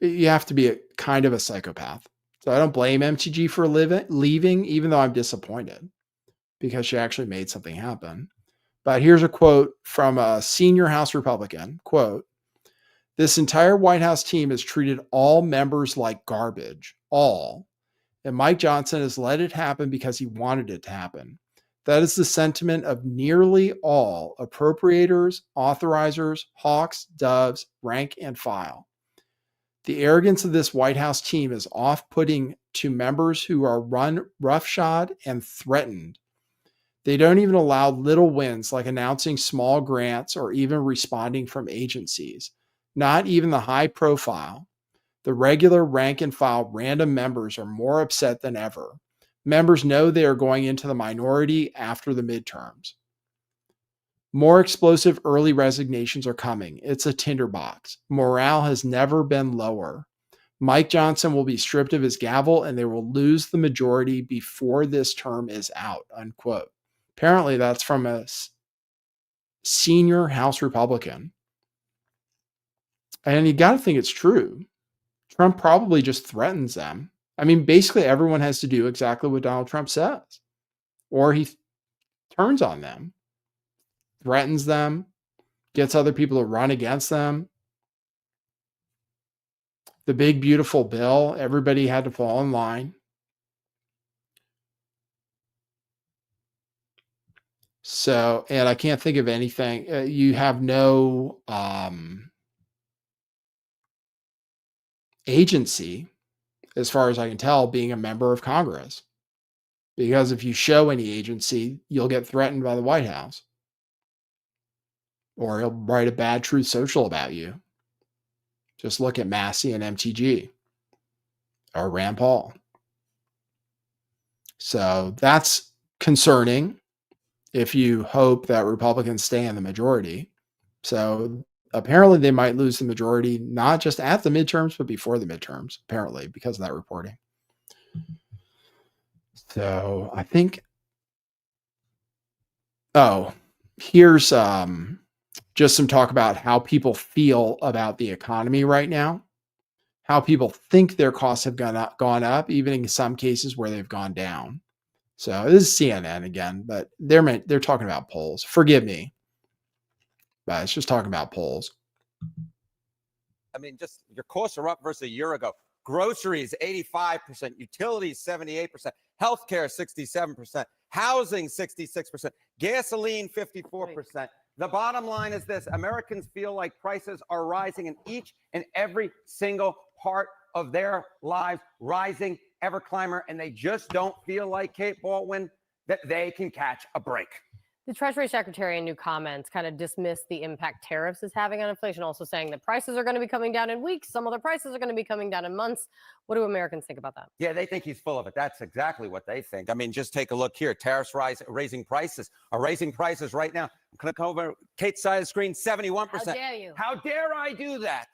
You have to be a kind of a psychopath. So I don't blame MTG for leaving, even though I'm disappointed because she actually made something happen. But here's a quote from a senior House Republican, quote, "This entire White House team has treated all members like garbage, all. And Mike Johnson has let it happen because he wanted it to happen. That is the sentiment of nearly all appropriators, authorizers, hawks, doves, rank and file. The arrogance of this White House team is off-putting to members who are run roughshod and threatened. They don't even allow little wins like announcing small grants or even responding from agencies. Not even the high profile. The regular rank and file random members are more upset than ever. Members know they are going into the minority after the midterms. More explosive early resignations are coming. It's a tinderbox. Morale has never been lower. Mike Johnson will be stripped of his gavel and they will lose the majority before this term is out," unquote. Apparently that's from a senior House Republican. And you got to think it's true. Trump probably just threatens them. I mean, basically everyone has to do exactly what Donald Trump says, or he turns on them, threatens them, gets other people to run against them. The big, beautiful bill, everybody had to fall in line. So, and I can't think of anything. You have no agency, as far as I can tell, being a member of Congress. Because if you show any agency, you'll get threatened by the White House. Or he'll write a bad Truth Social about you. Just look at Massey and MTG. Or Rand Paul. So that's concerning if you hope that Republicans stay in the majority. So apparently they might lose the majority, not just at the midterms, but before the midterms, apparently, because of that reporting. So I think, here's just some talk about how people feel about the economy right now, how people think their costs have gone up, even in some cases where they've gone down. So this is CNN again, but they're talking about polls. Forgive me, but it's just talking about polls. I mean, just your costs are up versus a year ago. Groceries, 85%. Utilities, 78%. Healthcare, 67%. Housing, 66%. Gasoline, 54%. The bottom line is this. Americans feel like prices are rising in each and every single part of their lives, rising, ever climber, and they just don't feel like, Kate Baldwin, that they can catch a break. The Treasury Secretary in new comments kind of dismissed the impact tariffs is having on inflation, also saying that prices are going to be coming down in weeks. Some other prices are going to be coming down in months. What do Americans think about that? Yeah, they think he's full of it. That's exactly what they think. I mean, just take a look here. Tariffs raising prices right now. I'm going to come over Kate's side of the screen, 71%. How dare you? How dare I do that?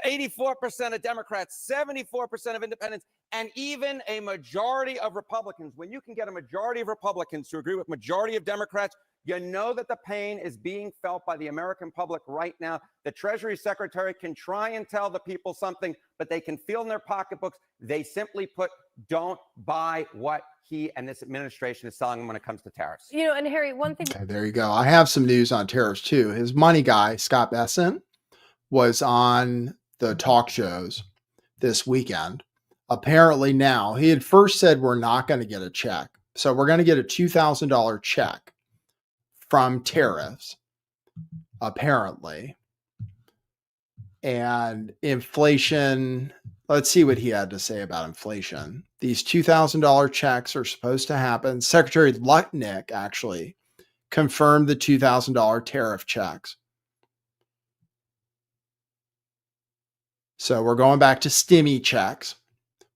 84% of Democrats, 74% of independents, and even a majority of Republicans. When you can get a majority of Republicans to agree with majority of Democrats, you know that the pain is being felt by the American public right now. The Treasury Secretary can try and tell the people something, but they can feel in their pocketbooks. They simply put, don't buy what he and this administration is selling them when it comes to tariffs. You know, and Harry, one thing. Okay, there you go. I have some news on tariffs too. His money guy, Scott Bessent, was on the talk shows this weekend. Apparently now, he had first said we're not going to get a check. So we're going to get a $2,000 check from tariffs, apparently. And inflation, let's see what he had to say about inflation. These $2,000 checks are supposed to happen. Secretary Lutnick actually confirmed the $2,000 tariff checks. So we're going back to stimmy checks,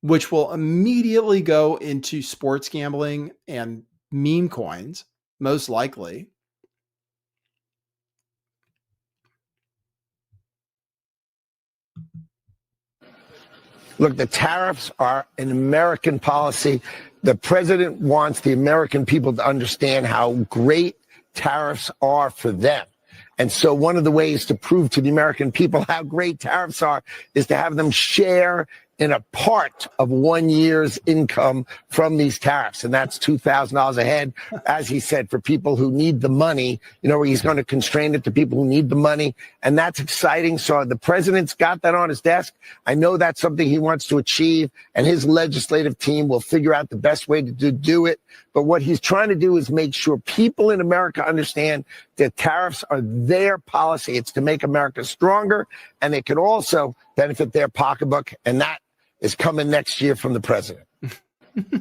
which will immediately go into sports gambling and meme coins, most likely. Look, the tariffs are an American policy. The president wants the American people to understand how great tariffs are for them. And so one of the ways to prove to the American people how great tariffs are is to have them share in a part of 1 year's income from these tariffs. And that's $2,000 a head, as he said, for people who need the money. You know, he's going to constrain it to people who need the money. And that's exciting. So the president's got that on his desk. I know that's something he wants to achieve, and his legislative team will figure out the best way to do it. But what he's trying to do is make sure people in America understand that tariffs are their policy. It's to make America stronger, and it could also benefit their pocketbook. And that is coming next year from the president. It's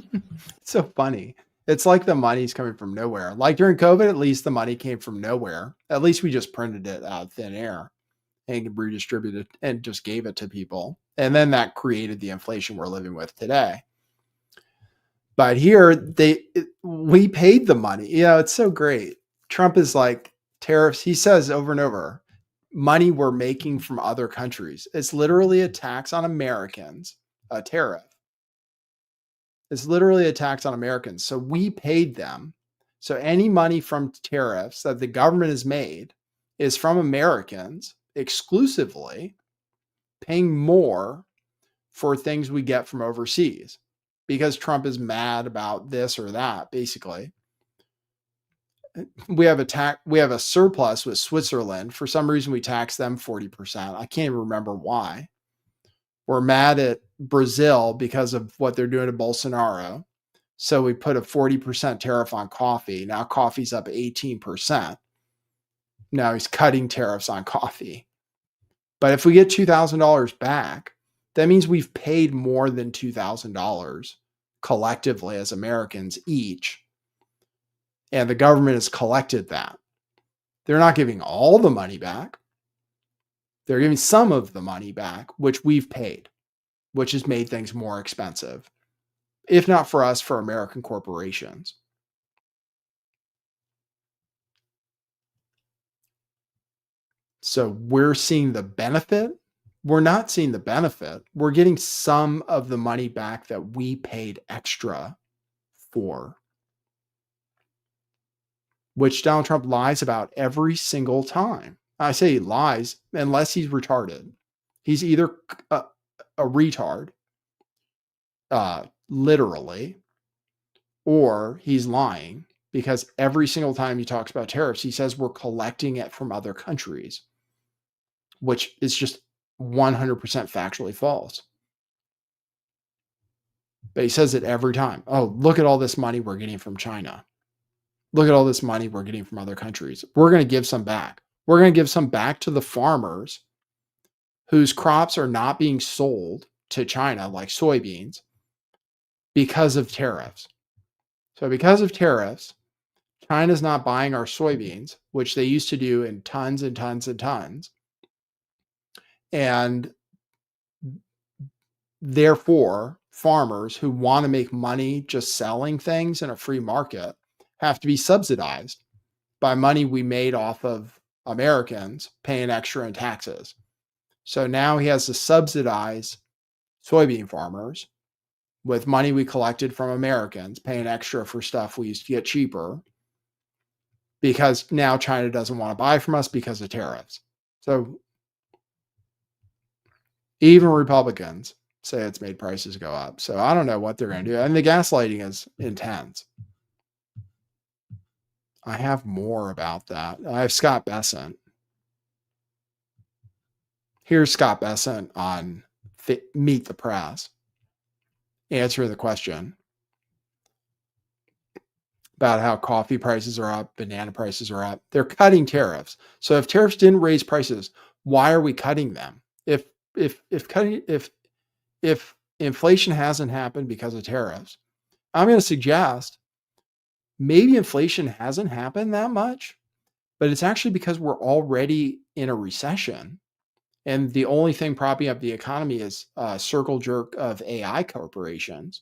so funny. It's like the money's coming from nowhere. Like during COVID, at least the money came from nowhere. At least we just printed it out of thin air and redistributed and just gave it to people. And then that created the inflation we're living with today. But here we paid the money. You know, it's so great. Trump is like tariffs. He says over and over, money we're making from other countries. It's literally a tax on Americans, a tariff. It's literally a tax on Americans. So we paid them. So any money from tariffs that the government has made is from Americans exclusively paying more for things we get from overseas because Trump is mad about this or that, basically. We have a surplus with Switzerland. For some reason, we tax them 40%. I can't even remember why. We're mad at Brazil because of what they're doing to Bolsonaro. So we put a 40% tariff on coffee. Now coffee's up 18%. Now he's cutting tariffs on coffee. But if we get $2,000 back, that means we've paid more than $2,000 collectively as Americans each. And the government has collected that. They're not giving all the money back. They're giving some of the money back, which we've paid, which has made things more expensive, if not for us, for American corporations. So we're seeing the benefit. We're not seeing the benefit. We're getting some of the money back that we paid extra for, which Donald Trump lies about every single time. I say he lies unless he's retarded. He's either a retard, literally, or he's lying, because every single time he talks about tariffs, he says we're collecting it from other countries, which is just 100% factually false. But he says it every time. Oh, look at all this money we're getting from China. Look at all this money we're getting from other countries. We're going to give some back. We're going to give some back to the farmers whose crops are not being sold to China, like soybeans, because of tariffs. So because of tariffs, China's not buying our soybeans, which they used to do in tons and tons and tons. And therefore, farmers who want to make money just selling things in a free market have to be subsidized by money we made off of Americans paying extra in taxes. So now he has to subsidize soybean farmers with money we collected from Americans paying extra for stuff we used to get cheaper, because now China doesn't want to buy from us because of tariffs. So even Republicans say it's made prices go up. So I don't know what they're going to do. And the gaslighting is intense. I have more about that. I have Scott Bessent. Here's Scott Bessent on Meet the Press, answering the question about how coffee prices are up, banana prices are up. They're cutting tariffs. So if tariffs didn't raise prices, why are we cutting them? If inflation hasn't happened because of tariffs, I'm going to suggest maybe inflation hasn't happened that much, but it's actually because we're already in a recession. And the only thing propping up the economy is a circle jerk of AI corporations.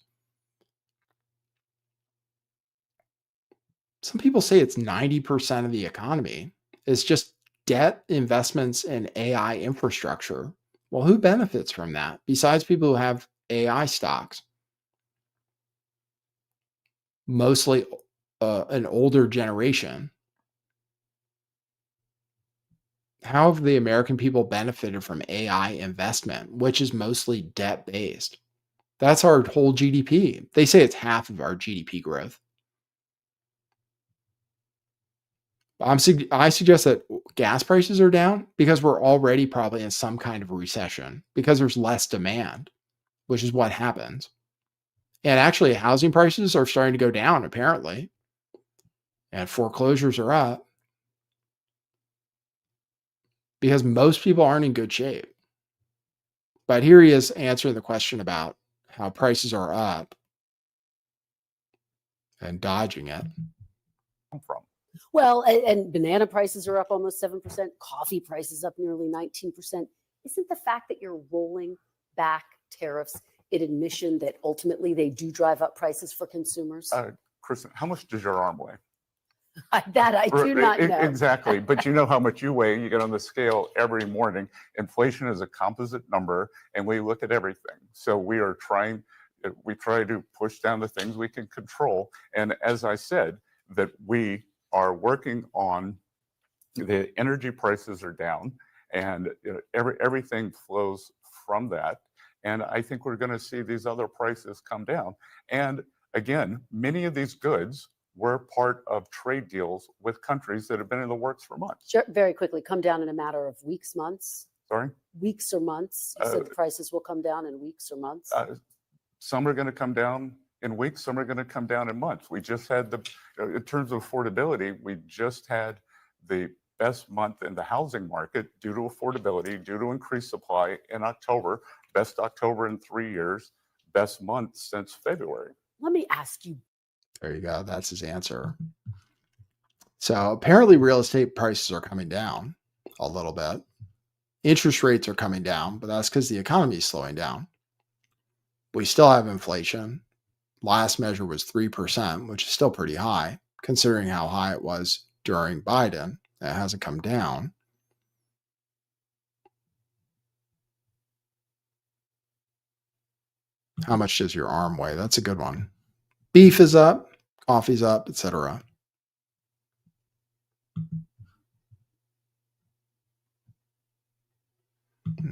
Some people say it's 90% of the economy. It's just debt, investments, in AI infrastructure. Well, who benefits from that besides people who have AI stocks? Mostly an older generation. How have the American people benefited from AI investment, which is mostly debt-based? That's our whole GDP. They say it's half of our GDP growth. I suggest that gas prices are down because we're already probably in some kind of a recession because there's less demand, which is what happens. And actually, housing prices are starting to go down, apparently. And foreclosures are up because most people aren't in good shape. But here he is answering the question about how prices are up and dodging it. From? Well, and banana prices are up almost 7%. Coffee prices up nearly 19%. Isn't the fact that you're rolling back tariffs an admission that ultimately they do drive up prices for consumers? Kristen, how much does your arm weigh? That I do not know. Exactly. But you know how much you weigh. You get on the scale every morning. Inflation is a composite number, and we look at everything. So we try to push down the things we can control. And as I said, that we are working on the energy prices are down, and everything flows from that. And I think we're going to see these other prices come down. And again, many of these goods were part of trade deals with countries that have been in the works for months. Sure, very quickly, come down in a matter of weeks, months? Sorry? Weeks or months? You said the prices will come down in weeks or months? Some are going to come down in weeks, some are going to come down in months. We just had in terms of affordability, we just had the best month in the housing market due to affordability, due to increased supply in October. best October in 3 years, best month since February. Let me ask you. There you go. That's his answer. So apparently real estate prices are coming down a little bit. Interest rates are coming down, but that's because the economy is slowing down. We still have inflation. Last measure was 3%, which is still pretty high, considering how high it was during Biden. It hasn't come down. How much does your arm weigh? That's a good one. Beef is up, coffee's up, etc.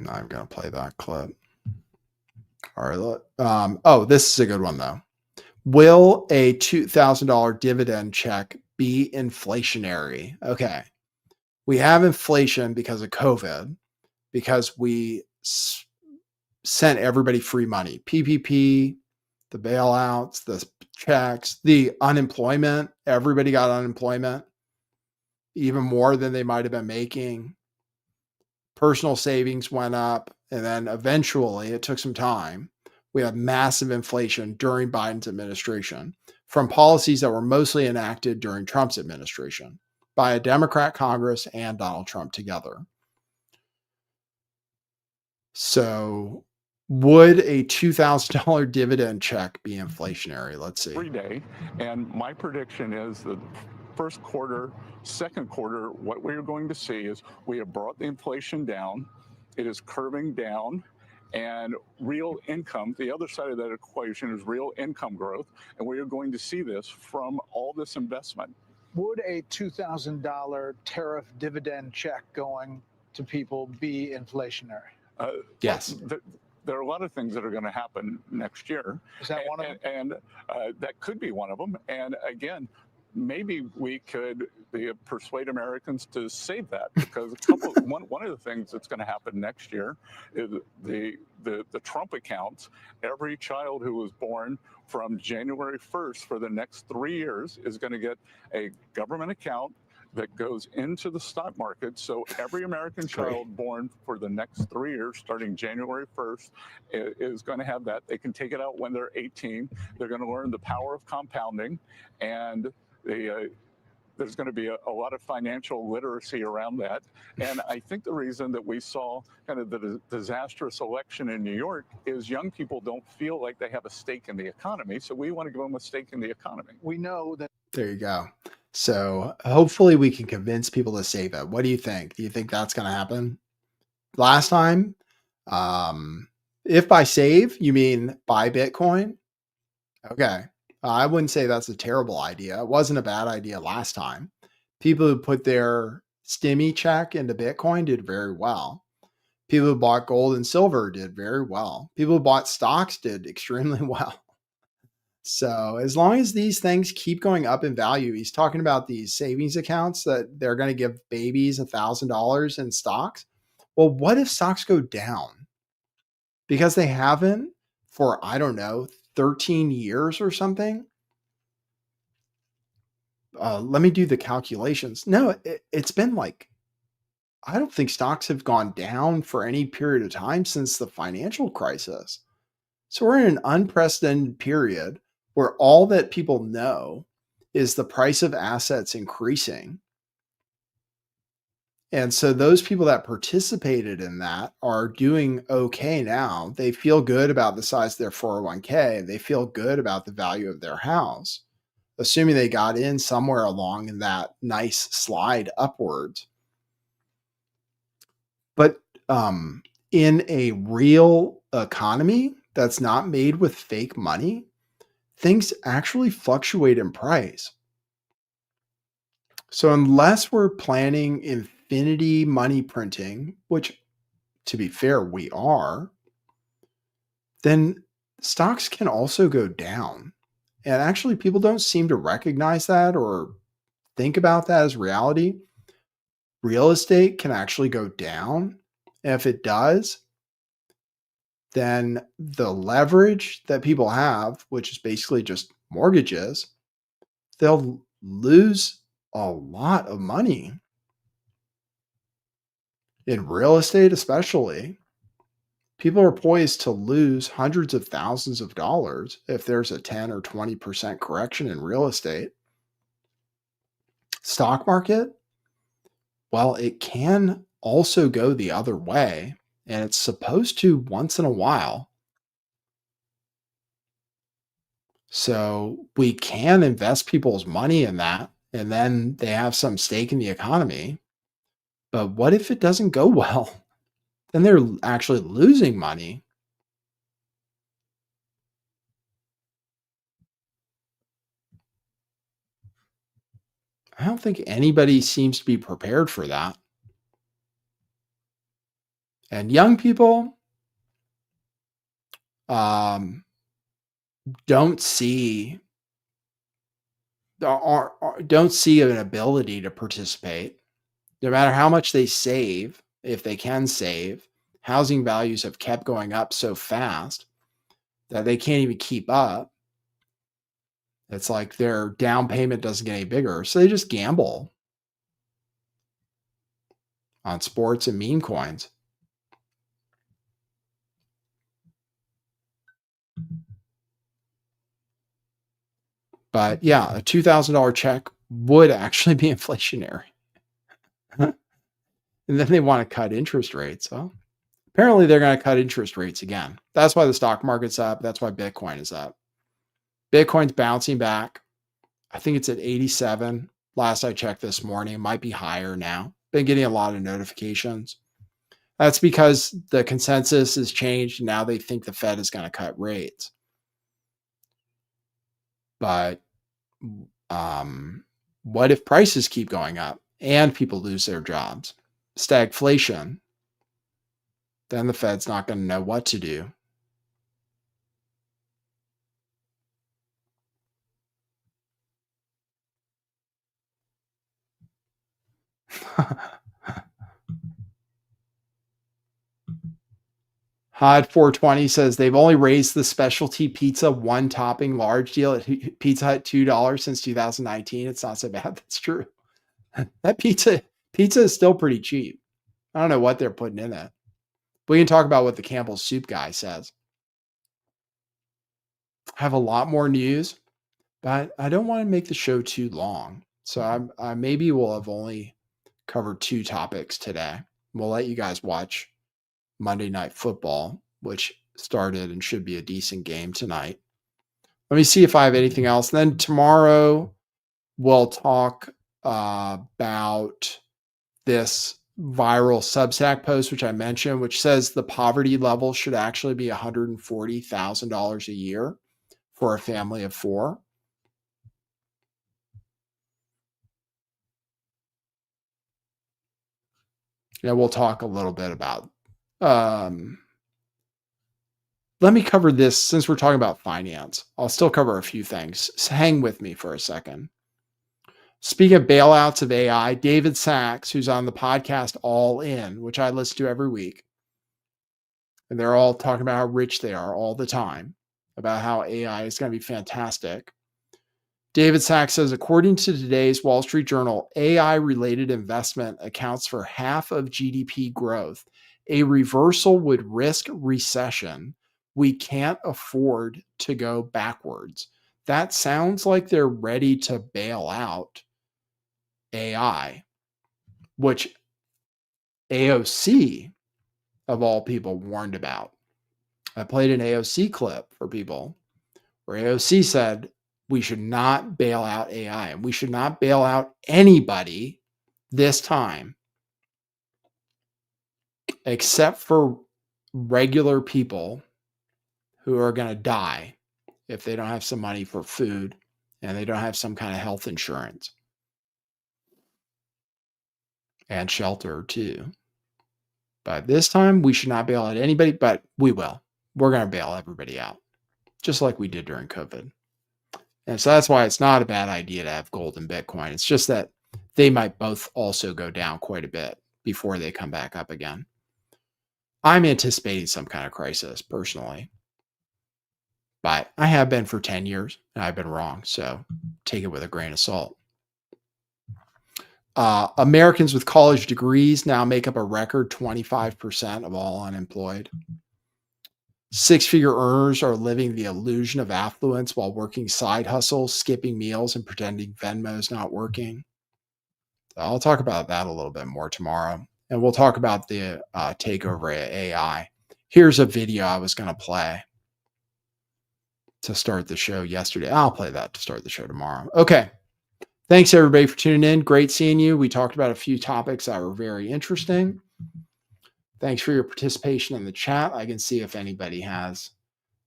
I'm going to play that clip. All right. Oh, this is a good one, though. Will a $2,000 dividend check be inflationary? Okay. We have inflation because of COVID, because we sent everybody free money. PPP, the bailouts, the checks, the unemployment. Everybody got unemployment, even more than they might have been making. Personal savings went up. And then eventually, it took some time, we had massive inflation during Biden's administration from policies that were mostly enacted during Trump's administration by a Democrat Congress and Donald Trump together. So would a $2,000 dividend check be inflationary? Let's see. Every day. And my prediction is that first quarter, second quarter, what we're going to see is we have brought the inflation down. It is curving down, and real income, the other side of that equation is real income growth. And we are going to see this from all this investment. Would a $2,000 tariff dividend check going to people be inflationary? Yes. There are a lot of things that are going to happen next year. Is that one of them? And that could be one of them. And again, maybe we could persuade Americans to save that, because one of the things that's going to happen next year is the Trump accounts. Every child who was born from January 1st for the next 3 years is going to get a government account that goes into the stock market. So every American child born for the next 3 years, starting January 1st, is going to have that. They can take it out when they're 18. They're going to learn the power of compounding, and there's going to be a lot of financial literacy around that. And I think the reason that we saw kind of the disastrous election in New York is young people don't feel like they have a stake in the economy. So we want to give them a stake in the economy. We know that. There you go. So hopefully we can convince people to save it. What do you think? Do you think that's going to happen? Last time, if by save, you mean buy Bitcoin? Okay. I wouldn't say that's a terrible idea. It wasn't a bad idea last time. People who put their stimmy check into Bitcoin did very well. People who bought gold and silver did very well. People who bought stocks did extremely well. So as long as these things keep going up in value, he's talking about these savings accounts that they're going to give babies $1,000 in stocks. Well, what if stocks go down? Because they haven't for, I don't know, 13 years or something. Let me do the calculations. No, it's been like, I don't think stocks have gone down for any period of time since the financial crisis. So we're in an unprecedented period where all that people know is the price of assets increasing. And so those people that participated in that are doing okay now. They feel good about the size of their 401k. They feel good about the value of their house, assuming they got in somewhere along in that nice slide upwards. But in a real economy that's not made with fake money, things actually fluctuate in price. So unless we're planning infinity money printing, which to be fair, we are, then stocks can also go down. And actually people don't seem to recognize that or think about that as reality. Real estate can actually go down. And if it does, then the leverage that people have, which is basically just mortgages, they'll lose a lot of money. In real estate especially, people are poised to lose hundreds of thousands of dollars if there's a 10 or 20% correction in real estate. Stock market, well, it can also go the other way, and it's supposed to once in a while. So we can invest people's money in that, and then they have some stake in the economy. But what if it doesn't go well? Then they're actually losing money. I don't think anybody seems to be prepared for that. And young people don't see an ability to participate. No matter how much they save, if they can save, housing values have kept going up so fast that they can't even keep up. It's like their down payment doesn't get any bigger. So they just gamble on sports and meme coins. But yeah, a $2,000 check would actually be inflationary. And then they want to cut interest rates. Well, apparently they're going to cut interest rates again. That's why the stock market's up. That's why Bitcoin is up. Bitcoin's bouncing back. I think it's at 87. Last I checked this morning, it might be higher now. Been getting a lot of notifications. That's because the consensus has changed. Now they think the Fed is going to cut rates. But what if prices keep going up and people lose their jobs? Stagflation. Then the Fed's not going to know what to do. Hod 420 says they've only raised the specialty pizza one topping large deal at Pizza Hut $2 since 2019. It's not so bad. That's true. That pizza is still pretty cheap. I don't know what they're putting in it. We can talk about what the Campbell's soup guy says. I have a lot more news, but I don't want to make the show too long. So I maybe will have only covered 2 topics today. We'll let you guys watch Monday Night Football, which started and should be a decent game tonight. Let me see if I have anything else. And then tomorrow we'll talk about this viral Substack post, which I mentioned, which says the poverty level should actually be $140,000 a year for a family of 4. Yeah, we'll talk a little bit about let me cover this since we're talking about finance. I'll still cover a few things. So hang with me for a second. Speaking of bailouts of AI, David Sachs, who's on the podcast All In, which I listen to every week, and they're all talking about how rich they are all the time, about how AI is going to be fantastic. David Sachs says, according to today's Wall Street Journal, AI-related investment accounts for half of GDP growth. A reversal would risk recession. We can't afford to go backwards. That sounds like they're ready to bail out AI, which AOC, of all people, warned about. I played an AOC clip for people where AOC said, we should not bail out AI, and we should not bail out anybody this time except for regular people who are going to die if they don't have some money for food and they don't have some kind of health insurance and shelter too. But this time we should not bail out anybody, but we will. We're going to bail everybody out, just like we did during COVID. And so that's why it's not a bad idea to have gold and Bitcoin. It's just that they might both also go down quite a bit before they come back up again. I'm anticipating some kind of crisis personally, but I have been for 10 years and I've been wrong. So take it with a grain of salt. Americans with college degrees now make up a record 25% of all unemployed. Six-figure earners are living the illusion of affluence while working side hustles, skipping meals, and pretending Venmo's not working. I'll talk about that a little bit more tomorrow. And we'll talk about the takeover of AI. Here's a video I was going to play to start the show yesterday. I'll play that to start the show tomorrow. Okay. Thanks, everybody, for tuning in. Great seeing you. We talked about a few topics that were very interesting. Thanks for your participation in the chat. I can see if anybody has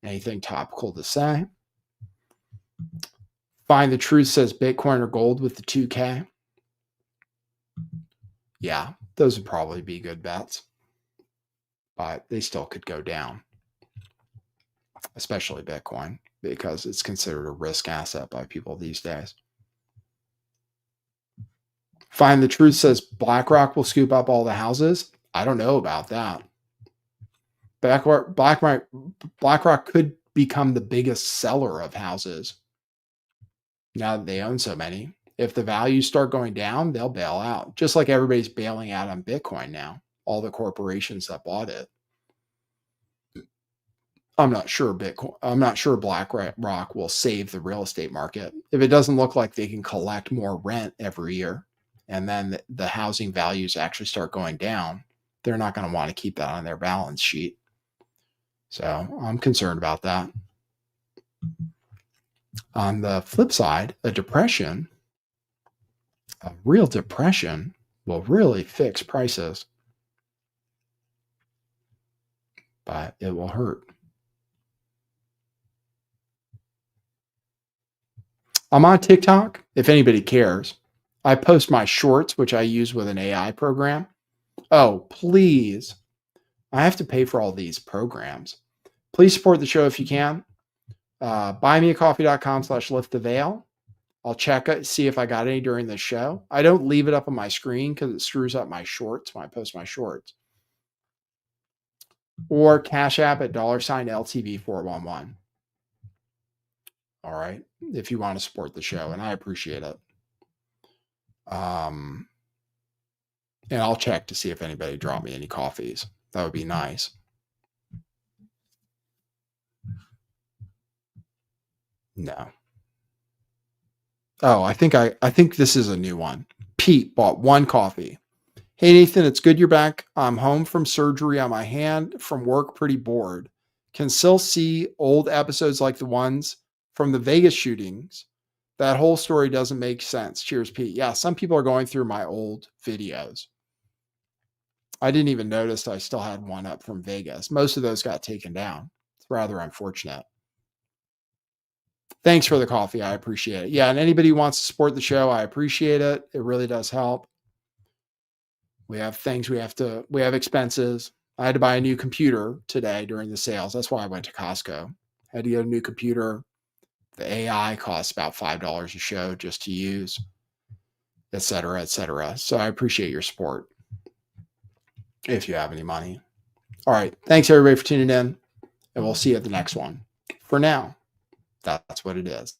anything topical to say. Find the Truth says Bitcoin or gold with the 2K. Yeah, those would probably be good bets, but they still could go down, especially Bitcoin, because it's considered a risk asset by people these days. Find the Truth says BlackRock will scoop up all the houses. I don't know about that. BlackRock could become the biggest seller of houses now that they own so many. If the values start going down, they'll bail out, just like everybody's bailing out on Bitcoin now, all the corporations that bought it. I'm not sure BlackRock will save the real estate market. If it doesn't look like they can collect more rent every year and then the housing values actually start going down, they're not going to want to keep that on their balance sheet. So I'm concerned about that. On the flip side, a real depression will really fix prices, but it will hurt. I'm on TikTok, if anybody cares. I post my shorts, which I use with an AI program. Oh, please. I have to pay for all these programs. Please support the show if you can. Buymeacoffee.com/lifttheveil. I'll check it, see if I got any during the show. I don't leave it up on my screen because it screws up my shorts when I post my shorts. Or Cash App at $LTV411. All right. If you want to support the show, and I appreciate it. And I'll check to see if anybody dropped me any coffees. That would be nice. No. Oh, I think this is a new one. Pete bought one coffee. Hey, Nathan, it's good you're back. I'm home from surgery on my hand from work, pretty bored. Can still see old episodes like the ones from the Vegas shootings. That whole story doesn't make sense. Cheers, Pete. Yeah, some people are going through my old videos. I didn't even notice I still had one up from Vegas. Most of those got taken down. It's rather unfortunate. Thanks for the coffee. I appreciate it. Yeah, and anybody who wants to support the show, I appreciate it. It really does help. We have things we have expenses. I had to buy a new computer today during the sales. That's why I went to Costco. I had to get a new computer. The AI costs about $5 a show just to use, et cetera, et cetera. So I appreciate your support if you have any money. All right. Thanks, everybody, for tuning in, and we'll see you at the next one. For now, that's what it is.